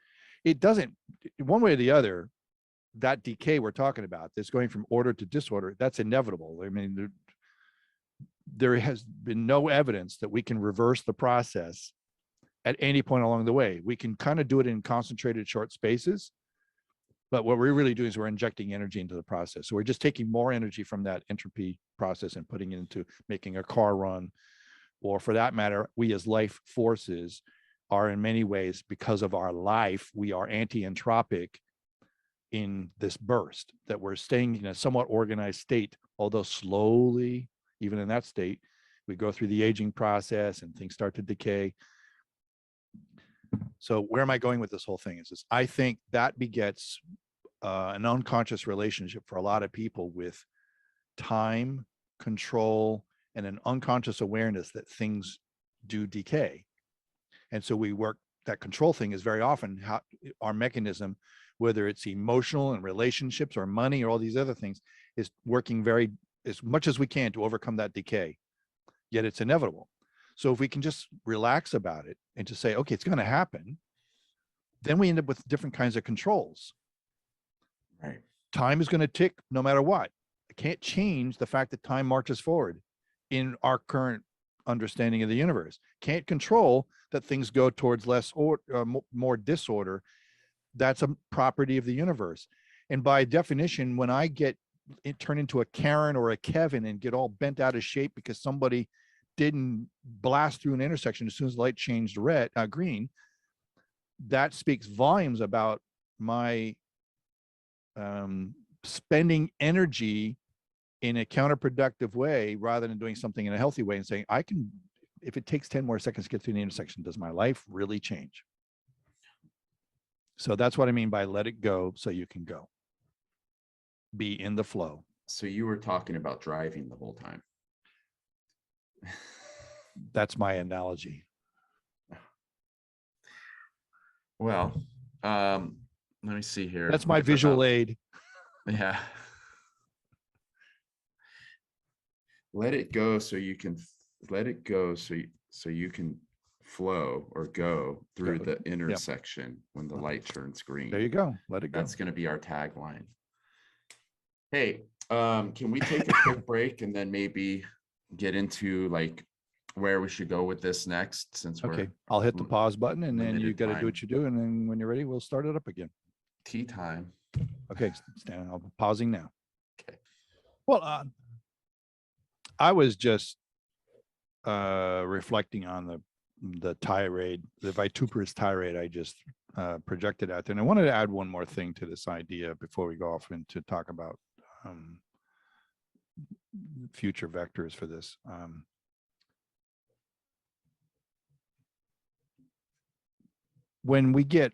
It doesn't, one way or the other, that decay we're talking about, that's going from order to disorder, that's inevitable. I mean, there has been no evidence that we can reverse the process at any point along the way. We can kind of do it in concentrated short spaces, but what we're really doing is we're injecting energy into the process. So we're just taking more energy from that entropy process and putting it into making a car run, or for that matter, we as life forces are in many ways, because of our life, we are anti-entropic in this burst, that we're staying in a somewhat organized state, although slowly, even in that state, we go through the aging process and things start to decay. So where am I going with this whole thing is this: I think that begets an unconscious relationship for a lot of people with time, control, and an unconscious awareness that things do decay. And so we work, that control thing is very often how our mechanism, whether it's emotional and relationships or money or all these other things, is working very as much as we can to overcome that decay. Yet it's inevitable. So if we can just relax about it and just say, okay, it's going to happen, then we end up with different kinds of controls. Right. Time is going to tick no matter what. I can't change the fact that time marches forward in our current understanding of the universe. Can't control that things go towards less or more disorder. That's a property of the universe. And by definition, when I turn into a Karen or a Kevin and get all bent out of shape because somebody didn't blast through an intersection as soon as the light changed green, that speaks volumes about my spending energy in a counterproductive way rather than doing something in a healthy way and saying, I can, if it takes 10 more seconds to get through the intersection, does my life really change? So that's what I mean by let it go so you can go. Be in the flow. So you were talking about driving the whole time. That's my analogy. Well, let me see here. That's my visual aid. Yeah. Let it go so you can let it go so you can flow or go through the intersection when the light turns green. There you go. Let it go. That's going to be our tagline. Hey, can we take a quick break and then maybe get into like where we should go with this next, since we're I'll hit the pause button and then you got to time. do what you do. And then when you're ready, we'll start it up again. Tea time. Okay, Stan, I'm pausing now. Okay. Well, I was just reflecting on the tirade, the vituperous tirade I just projected out there. And I wanted to add one more thing to this idea before we go off and to talk about future vectors for this. When we get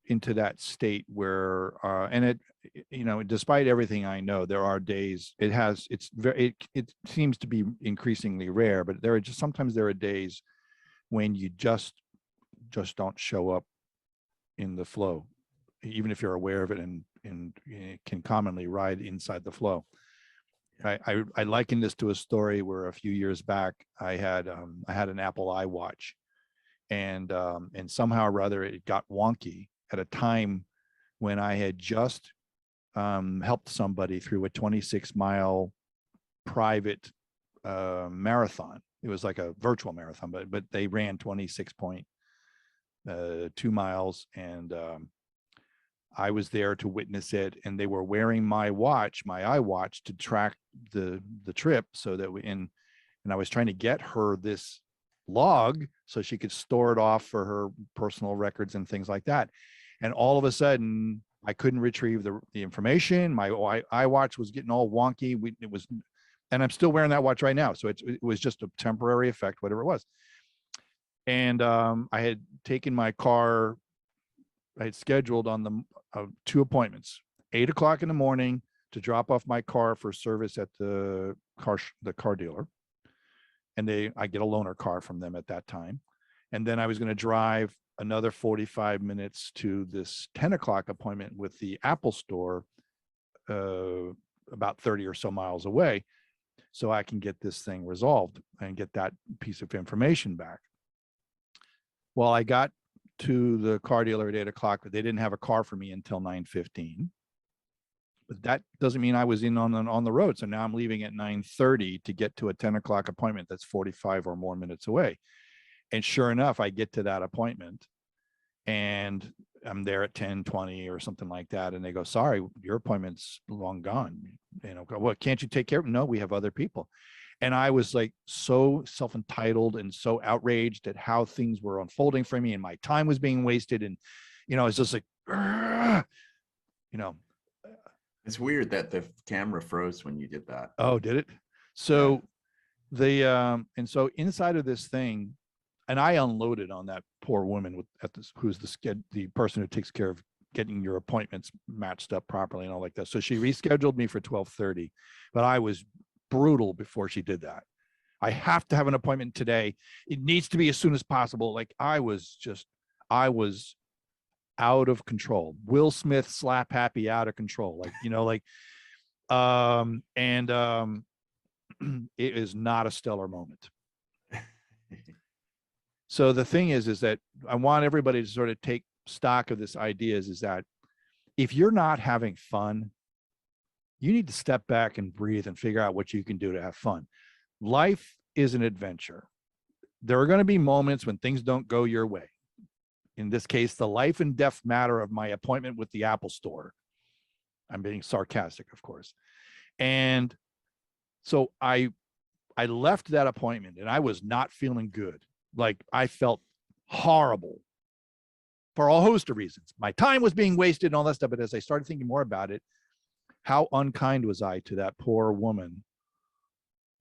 into that state where, and it, you know, despite everything I know, there are days, it seems to be increasingly rare, but sometimes there are days when you just don't show up in the flow, even if you're aware of it and can commonly ride inside the flow. I liken this to a story where a few years back I had an Apple iWatch, and somehow or other it got wonky at a time when I had just helped somebody through a 26-mile private marathon. It was like a virtual marathon, but they ran 26.2 miles, and I was there to witness it, and they were wearing my watch, my iWatch, to track the trip, so that and I was trying to get her this log so she could store it off for her personal records and things like that. And all of a sudden, I couldn't retrieve the information. My iWatch was getting all wonky. And I'm still wearing that watch right now, so it was just a temporary effect, whatever it was. And I had taken my car. I had scheduled on the 2 appointments, 8 o'clock in the morning to drop off my car for service at the car dealer. And I get a loaner car from them at that time. And then I was going to drive another 45 minutes to this 10 o'clock appointment with the Apple store, about 30 or so miles away, so I can get this thing resolved and get that piece of information back. Well, I got to the car dealer at 8 o'clock, but they didn't have a car for me until 9:15. But that doesn't mean I was on the road. So now I'm leaving at 9:30 to get to a 10 o'clock appointment that's 45 or more minutes away. And sure enough, I get to that appointment and I'm there at 10:20 or something like that. And they go, sorry, your appointment's long gone. Well, can't you take care of it? No, we have other people. And I was like so self-entitled and so outraged at how things were unfolding for me, and my time was being wasted. And, it's just like, It's weird that the camera froze when you did that. Oh, did it? So and so inside of this thing, and I unloaded on that poor woman who's the person who takes care of getting your appointments matched up properly and all like that. So she rescheduled me for 12:30, but I was brutal before she did that. I have to have an appointment today. It needs to be as soon as possible. Like I was out of control. Will Smith slap happy, out of control. It is not a stellar moment. So the thing is that I want everybody to sort of take stock of this idea is that if you're not having fun, you need to step back and breathe and figure out what you can do to have fun. Life is an adventure. There are going to be moments when things don't go your way. In this case, the life and death matter of my appointment with the Apple store. I'm being sarcastic, of course. And so I left that appointment and I was not feeling good. Like I felt horrible for a host of reasons. My time was being wasted and all that stuff. But as I started thinking more about it, how unkind was I to that poor woman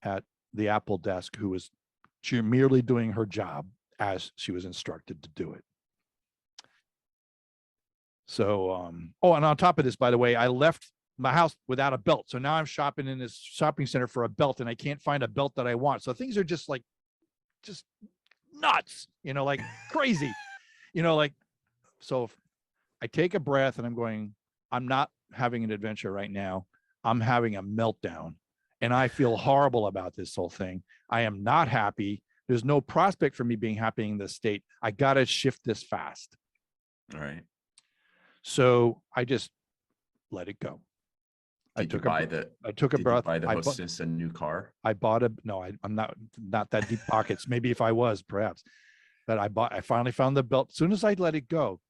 at the Apple desk who was merely doing her job as she was instructed to do it. So, and on top of this, by the way, I left my house without a belt. So now I'm shopping in this shopping center for a belt and I can't find a belt that I want. So things are just nuts, like crazy, so if I take a breath and I'm going, I'm not having an adventure right now. I'm having a meltdown and I feel horrible about this whole thing. I am not happy. There's no prospect for me being happy in this state. I got to shift this fast. All right. So I just let it go. I took a breath. Buy the hostess a new car? I'm not that deep pockets. Maybe if I was, perhaps. But I finally found the belt. As soon as I let it go,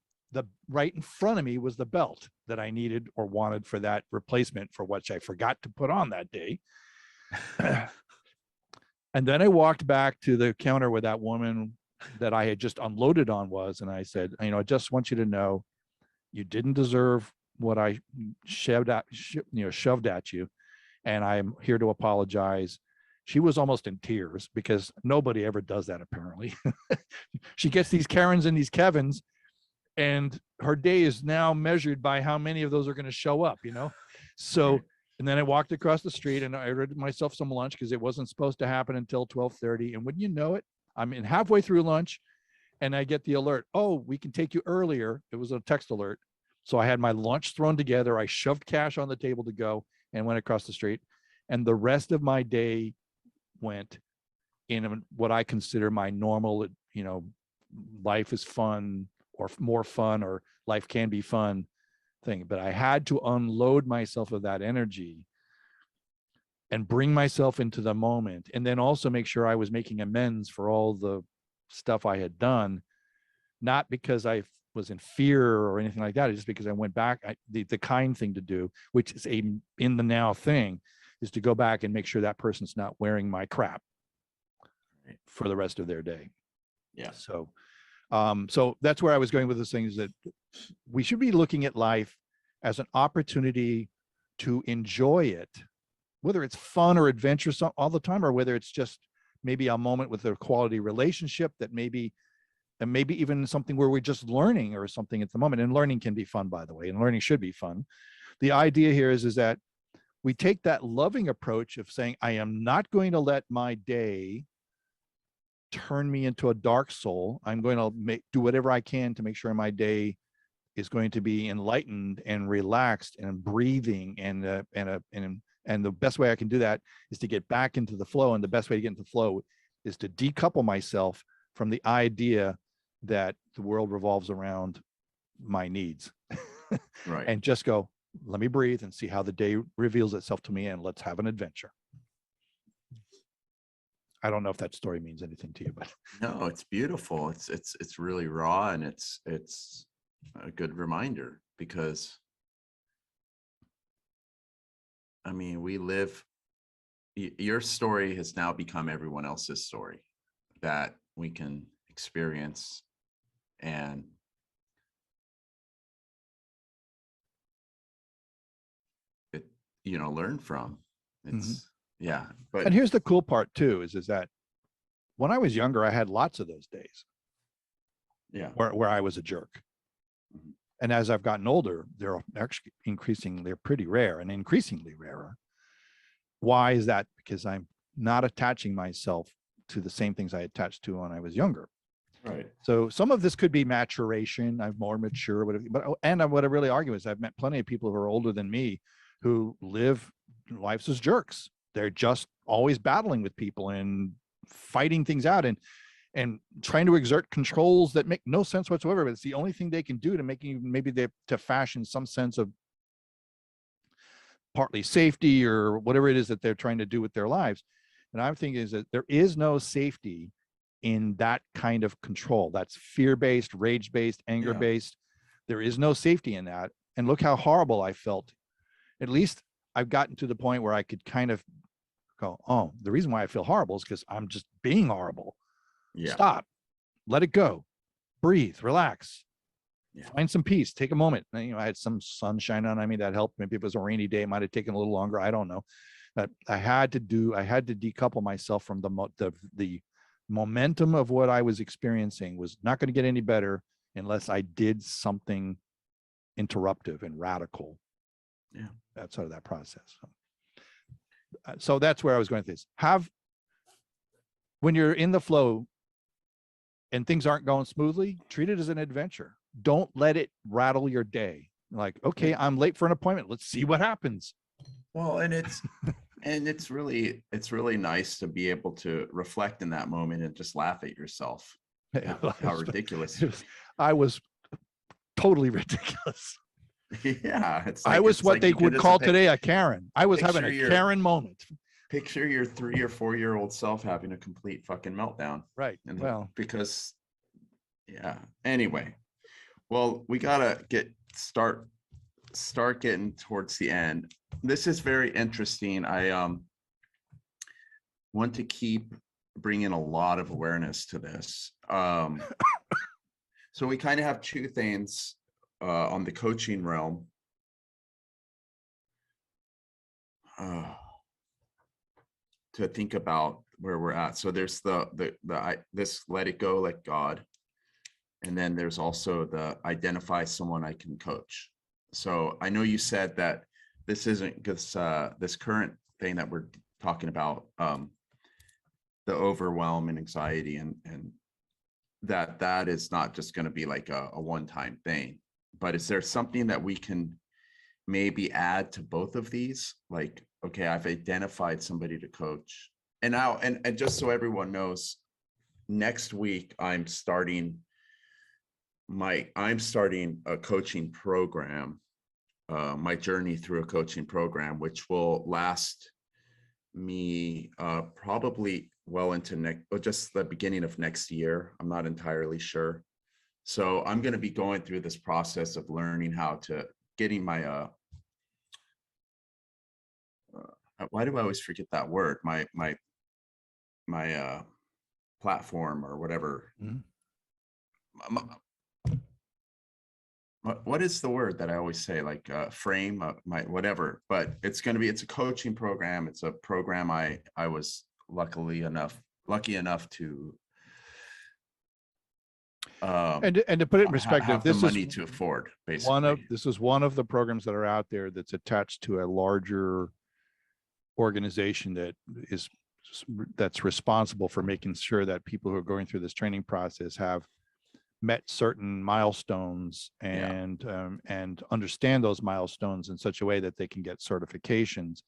right in front of me was the belt that I needed or wanted for that replacement, for which I forgot to put on that day. And then I walked back to the counter where that woman that I had just unloaded on was, and I said, I just want you to know you didn't deserve what I shoved at you, and I'm here to apologize. She was almost in tears because nobody ever does that, apparently. She gets these Karens and these Kevins, and her day is now measured by how many of those are going to show up, So, and then I walked across the street and I ordered myself some lunch because it wasn't supposed to happen until 12:30. And wouldn't you know it, I'm in halfway through lunch and I get the alert. Oh, we can take you earlier. It was a text alert. So I had my lunch thrown together. I shoved cash on the table to go and went across the street. And the rest of my day went in what I consider my normal, life is fun or more fun or life can be fun thing. But I had to unload myself of that energy and bring myself into the moment. And then also make sure I was making amends for all the stuff I had done, not because I was in fear or anything like that. It's just because I went back. The kind thing to do, which is a in the now thing, is to go back and make sure that person's not wearing my crap for the rest of their day. Yeah. So, so that's where I was going with this thing, is that we should be looking at life as an opportunity to enjoy it, whether it's fun or adventurous all the time, or whether it's just maybe a moment with a quality relationship that maybe, and maybe even something where we're just learning or something at the moment. And learning can be fun, by the way, and learning should be fun. The idea here is that we take that loving approach of saying, I am not going to let my day turn me into a dark soul. I'm going to do whatever I can to make sure my day is going to be enlightened and relaxed and breathing. And the best way I can do that is to get back into the flow. And the best way to get into the flow is to decouple myself from the idea that the world revolves around my needs. Right. And just go, let me breathe and see how the day reveals itself to me, and let's have an adventure. I don't know if that story means anything to you, but no, it's beautiful. It's really raw, and it's a good reminder, because I mean, we live, your story has now become everyone else's story that we can experience and learn from. It's yeah. But and here's the cool part too, is that when I was younger, I had lots of those days. Yeah. Where I was a jerk. And as I've gotten older, they're actually increasing, they're pretty rare and increasingly rarer. Why is that? Because I'm not attaching myself to the same things I attached to when I was younger. Right. So some of this could be maturation. I'm more mature, whatever. But what I really argue is I've met plenty of people who are older than me who live lives as jerks. They're just always battling with people and fighting things out and trying to exert controls that make no sense whatsoever. But it's the only thing they can do to make you to fashion some sense of partly safety or whatever it is that they're trying to do with their lives. And I'm thinking is that there is no safety in that kind of control. That's fear-based, rage-based, anger-based. There is no safety in that. And look how horrible I felt. At least I've gotten to the point where I could kind of go, oh, the reason why I feel horrible is because I'm just being horrible. Yeah. Stop, let it go, breathe, relax, find some peace, take a moment. And, I had some sunshine on me that helped. Maybe if it was a rainy day, it might have taken a little longer. I don't know. But I had to decouple myself from the momentum of what I was experiencing was not going to get any better unless I did something interruptive and radical. Yeah. That's sort of that process. So that's where I was going with this. When you're in the flow and things aren't going smoothly, treat it as an adventure. Don't let it rattle your day. Like, okay, I'm late for an appointment. Let's see what happens. Well, and it's really nice to be able to reflect in that moment and just laugh at yourself. How ridiculous. I was totally ridiculous. Yeah. I was what they would call today a Karen. I was having a Karen moment. Picture your 3 or 4 year old self having a complete fucking meltdown. Right. Because anyway, well, we gotta start getting towards the end. This is very interesting. I want to keep bringing a lot of awareness to this. So we kind of have two things on the coaching realm. To think about where we're at. So there's this let it go, let God. And then there's also the identify someone I can coach. So I know you said that this isn't this current thing that we're talking about, the overwhelm and anxiety and that is not just going to be like a one-time thing, but is there something that we can maybe add to both of these? Like, okay, I've identified somebody to coach. And now, and just so everyone knows, next week I'm starting I'm starting a coaching program, my journey through a coaching program, which will last me probably well into just the beginning of next year. I'm not entirely sure. So I'm going to be going through this process of learning how to getting my why do I always forget that word? My platform or whatever. Mhm. What is the word that I always say, like frame, my whatever, but it's a coaching program. It's a program I was lucky enough to And to put it in perspective, have the this is money to afford, basically. one of the programs that are out there that's attached to a larger organization that's responsible for making sure that people who are going through this training process have met certain milestones Yeah. and understand those milestones in such a way that they can get certifications.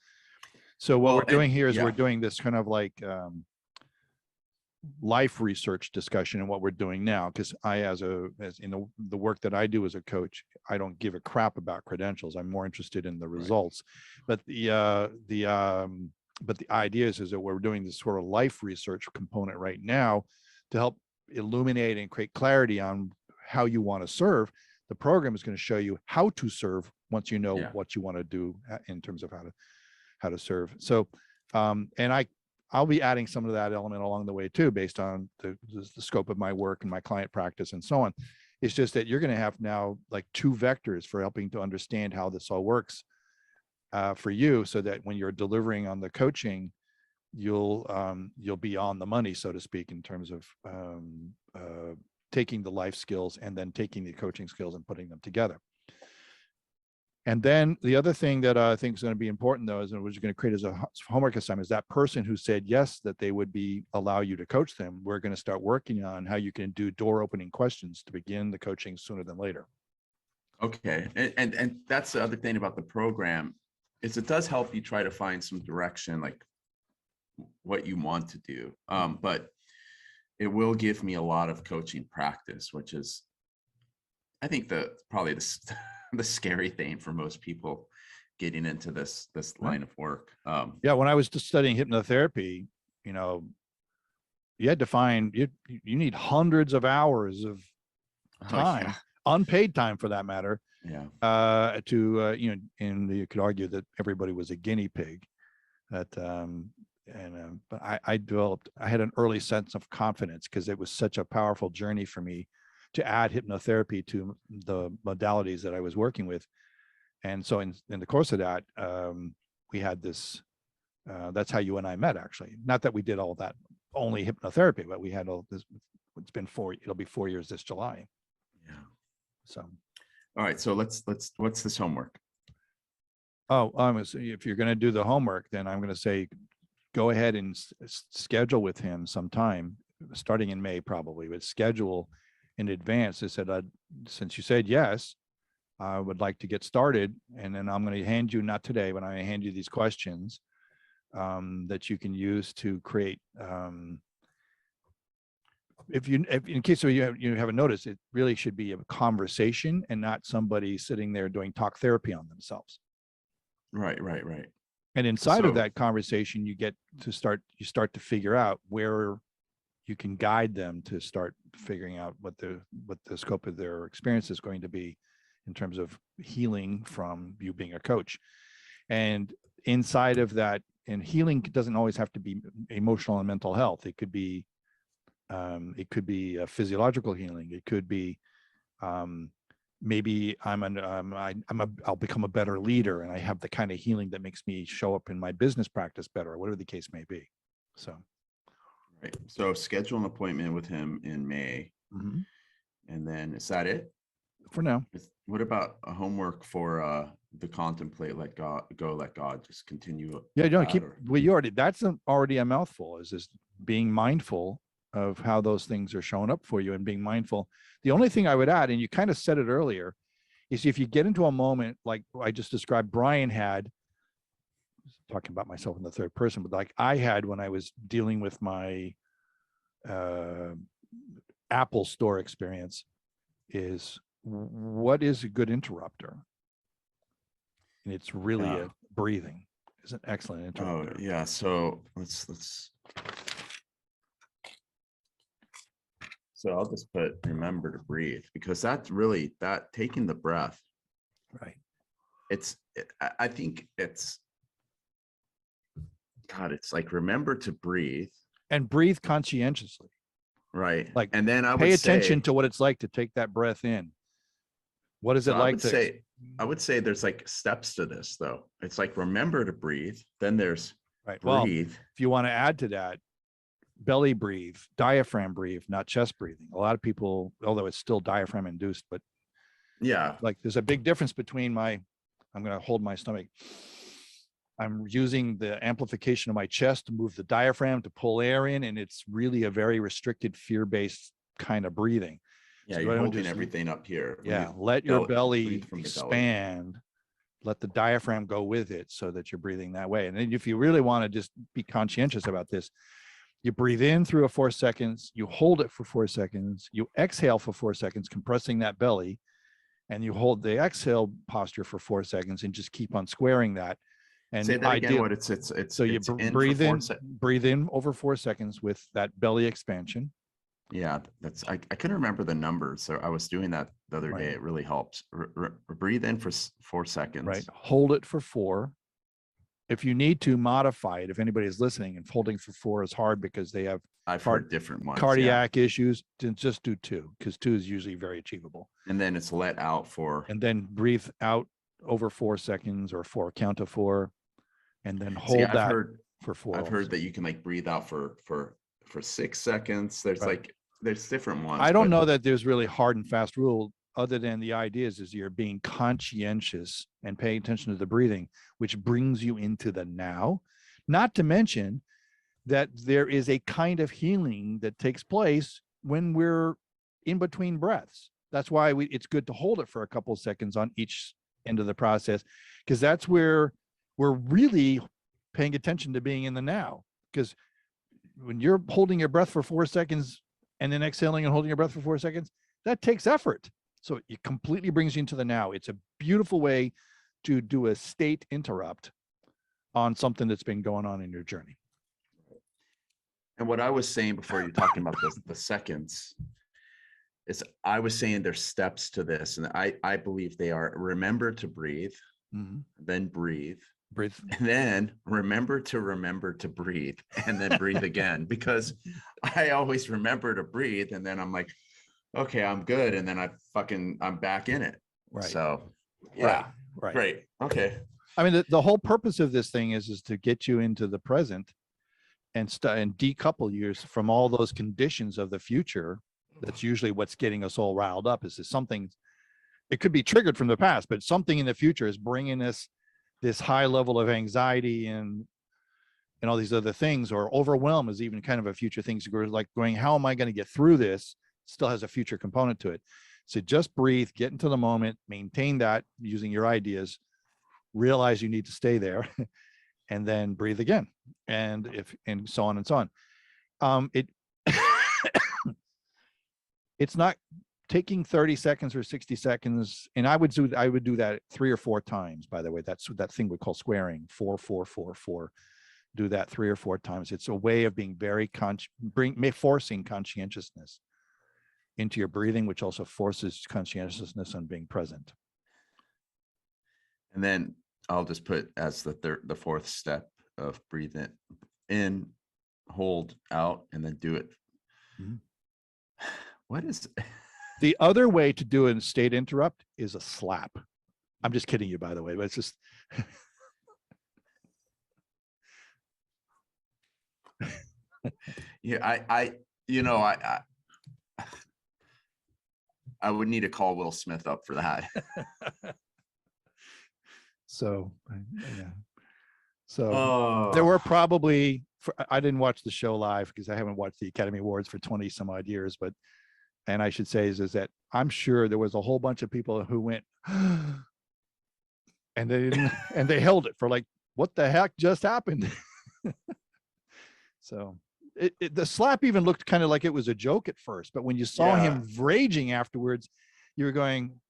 So what Well, we're doing here is yeah. we're doing this kind of like life research discussion, and what we're doing now, because as in the work that I do as a coach, I don't give a crap about credentials. I'm more interested in the results. But the idea is that we're doing this sort of life research component right now to help illuminate and create clarity on how you want to serve. The program is going to show you how to serve once you know what you want to do in terms of how to serve. So and I'll be adding some of that element along the way too, based on the scope of my work and my client practice and so on. It's just that you're going to have now like two vectors for helping to understand how this all works for you, so that when you're delivering on the coaching, you'll be on the money, so to speak, in terms of taking the life skills and then taking the coaching skills and putting them together. And then the other thing that I think is going to be important, though, is, and we're going to create as a homework assignment, is that person who said yes, that they would allow you to coach them. We're going to start working on how you can do door opening questions to begin the coaching sooner than later. Okay. And that's the other thing about the program, is it does help you try to find some direction, like what you want to do. But it will give me a lot of coaching practice, which is, I think, probably the scary thing for most people getting into this line of work. Yeah, when I was just studying hypnotherapy, you had to find you need hundreds of hours of time, unpaid time for that matter. Yeah. And you could argue that everybody was a guinea pig. But I had an early sense of confidence because it was such a powerful journey for me to add hypnotherapy to the modalities that I was working with. And so in the course of that, we had this, that's how you and I met, actually. Not that we did all that, only hypnotherapy, but we had all this. It'll be 4 years this July. Yeah. So. All right. So what's this homework? Oh, if you're going to do the homework, then I'm going to say, go ahead and schedule with him sometime, starting in May, probably, but schedule in advance. I said, since you said yes, I would like to get started. And then I'm going to hand you, not today, but I'm going to hand you these questions that you can use to create. If in case you haven't noticed, it really should be a conversation and not somebody sitting there doing talk therapy on themselves. Right. And inside of that conversation, you start to figure out where you can guide them to start figuring out what the scope of their experience is going to be in terms of healing from you being a coach. And inside of that, and healing doesn't always have to be emotional and mental health. It could be a physiological healing. It could be maybe I'll become a better leader, and I have the kind of healing that makes me show up in my business practice better, or whatever the case may be. So. Right. So schedule an appointment with him in May. Mm-hmm. And then is that it? For now. What about a homework for the contemplate, let God go, let God, just continue? Yeah, you don't that's already a mouthful, is just being mindful of how those things are showing up for you and being mindful. The only thing I would add, and you kind of said it earlier, is if you get into a moment like I just described, Brian had, talking about myself in the third person, but like I had when I was dealing with my Apple store experience, is what is a good interrupter? And it's really Yeah. a breathing is an excellent interrupter. Oh yeah. So let's. So I'll just put remember to breathe, because that's really that taking the breath. Right. I think it's, God, it's like remember to breathe. And breathe conscientiously. Right. Like, And then I pay would attention say, to what it's like to take that breath in. What is so it I like would to say, I would say there's like steps to this though. It's like remember to breathe. Then there's right? Well, breathe. if you want to add to that, belly breathe, diaphragm breathe, not chest breathing. A lot of people, although it's still diaphragm induced, but Yeah. like there's a big difference between I'm going to hold my stomach. I'm using the amplification of my chest to move the diaphragm to pull air in, and it's really a very restricted, fear-based kind of breathing. Yeah. So You're everyone holding just, everything up here. When yeah, you let your breathe belly from the belly. expand. Let the diaphragm go with it so that you're breathing that way. And then if you really want to just be conscientious about this, you breathe in through 4 seconds, you hold it for 4 seconds, you exhale for 4 seconds, compressing that belly, and you hold the exhale posture for 4 seconds and just keep on squaring that. And Say that again. What it's so you in breathe for in, breathe in over 4 seconds with that belly expansion. Yeah, that's I couldn't remember the numbers, so I was doing that the other day. Right. It really helps. Breathe in for 4 seconds. Right. Hold it for 4. If you need to modify it, if anybody's listening and holding for 4 is hard because they have I've heard different ones. cardiac issues, then just do 2, because 2 is usually very achievable. And then it's let out for. And then breathe out over 4 seconds or 4 count to 4, and then hold that for 4. I've heard that you can like breathe out for 6 seconds. There's like there's different ones. I don't know that there's really hard and fast rule, other than the ideas is you're being conscientious and paying attention to the breathing, which brings you into the now. Not to mention that there is a kind of healing that takes place when we're in between breaths. That's why it's good to hold it for a couple of seconds on each end of the process, because that's where we're really paying attention to being in the now. Because when you're holding your breath for 4 seconds and then exhaling and holding your breath for 4 seconds, that takes effort. So it completely brings you into the now. It's a beautiful way to do a state interrupt on something that's been going on in your journey. And what I was saying before, you're talking about the seconds, is I was saying there's steps to this, and I believe they are: remember to breathe, then breathe, and then remember to breathe, and then breathe again. Because I always remember to breathe, and then I'm like, okay, I'm good, and then I'm back in it. Right. So yeah, right. Great. Okay. I mean, the whole purpose of this thing is to get you into the present and decouple you from all those conditions of the future. That's usually what's getting us all riled up. Is something? It could be triggered from the past, but something in the future is bringing us this high level of anxiety and all these other things. Or overwhelm is even kind of a future thing. So we're like going, how am I going to get through this? Still has a future component to it. So just breathe, get into the moment, maintain that using your ideas, realize you need to stay there, and then breathe again. And so on and so on. It's not taking 30 seconds or 60 seconds. And I would do that 3 or 4 times, by the way. That's that thing we call squaring, 4, 4, 4, 4. Do that 3 or 4 times. It's a way of being very forcing conscientiousness into your breathing, which also forces conscientiousness on being present. And then I'll just put as the 4th step of breathe in, hold out, and then do it. What is the other way to do a state interrupt is a slap. I'm just kidding you, by the way, but it's just yeah, I would need to call Will Smith up for that. So yeah. So there were probably, I didn't watch the show live because I haven't watched the Academy Awards for 20 some odd years, and I should say is that I'm sure there was a whole bunch of people who went and they held it for like, what the heck just happened? So the slap even looked kind of like it was a joke at first, but when you saw him raging afterwards, you're going,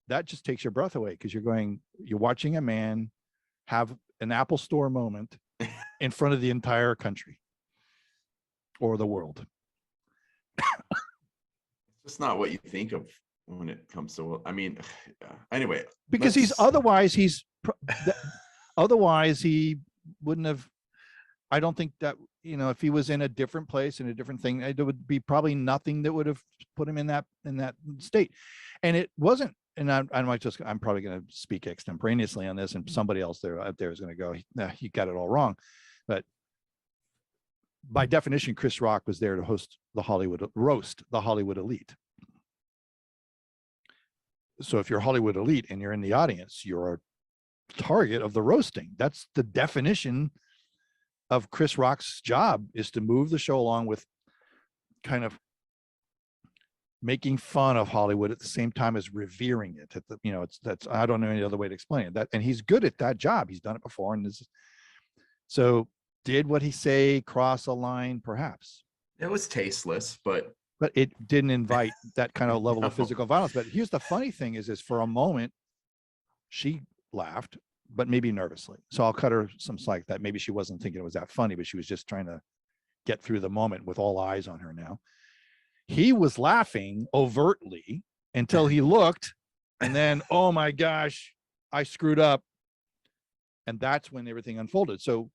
that just takes your breath away, because you're watching a man have an Apple Store moment in front of the entire country or the world. It's just not what you think of when it comes to, I mean, anyway. Because otherwise he wouldn't have, I don't think that, if he was in a different place, in a different thing, there would be probably nothing that would have put him in that state. And it wasn't, and I'm probably going to speak extemporaneously on this, and somebody else out there is going to go, nah, you got it all wrong. But by definition, Chris Rock was there to roast the Hollywood elite. So if you're Hollywood elite and you're in the audience, you're a target of the roasting. That's the definition of Chris Rock's job, is to move the show along with kind of making fun of Hollywood at the same time as revering it. That's I don't know any other way to explain it. And he's good at that job. He's done it before. And so did what he say cross a line? Perhaps. It was tasteless, but it didn't invite that kind of level of physical violence. But here's the funny thing is for a moment, she laughed, but maybe nervously. So I'll cut her some slack that maybe she wasn't thinking it was that funny, but she was just trying to get through the moment with all eyes on her now. He was laughing overtly until he looked, and then, oh my gosh, I screwed up. And that's when everything unfolded. So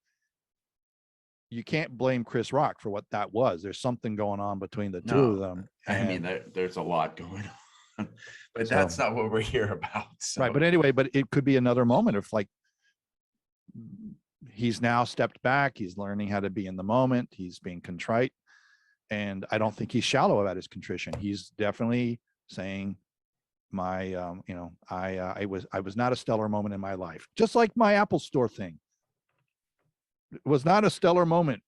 you can't blame Chris Rock for what that was. There's something going on between the two of them. I mean, there's a lot going on, but that's not what we're here about. So. Right. But anyway, it could be another moment of like, he's now stepped back. He's learning how to be in the moment. He's being contrite. And I don't think he's shallow about his contrition. He's definitely saying, I was not a stellar moment in my life. Just like my Apple Store thing. It was not a stellar moment.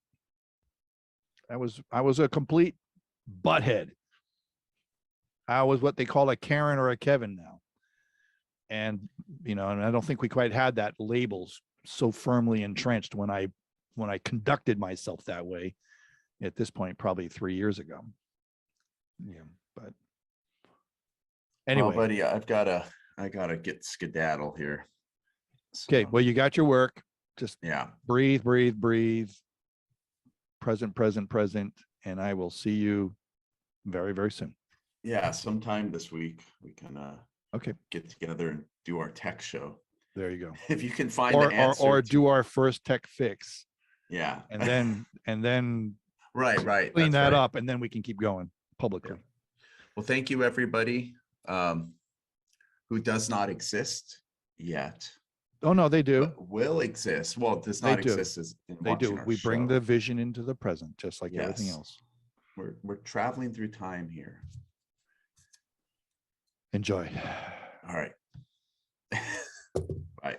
I was a complete butthead. I was what they call a Karen or a Kevin now. And, and I don't think we quite had that labels so firmly entrenched when I conducted myself that way at this point, probably 3 years ago. Yeah. But anyway, well, buddy, I gotta get skedaddle here. So, okay. Well, you got your work. Just breathe. Present. And I will see you very, very soon. Yeah. Sometime this week we can get together and do our tech show. There you go. If you can find the answer or do our first tech fix. Yeah. And then right. Clean that up, and then we can keep going publicly. Yeah. Well, thank you, everybody who does not exist yet. Oh no, they do. But will exist. Well, does not exist as they do. We bring the vision into the present, just like everything else. We're traveling through time here. Enjoy. All right. Bye.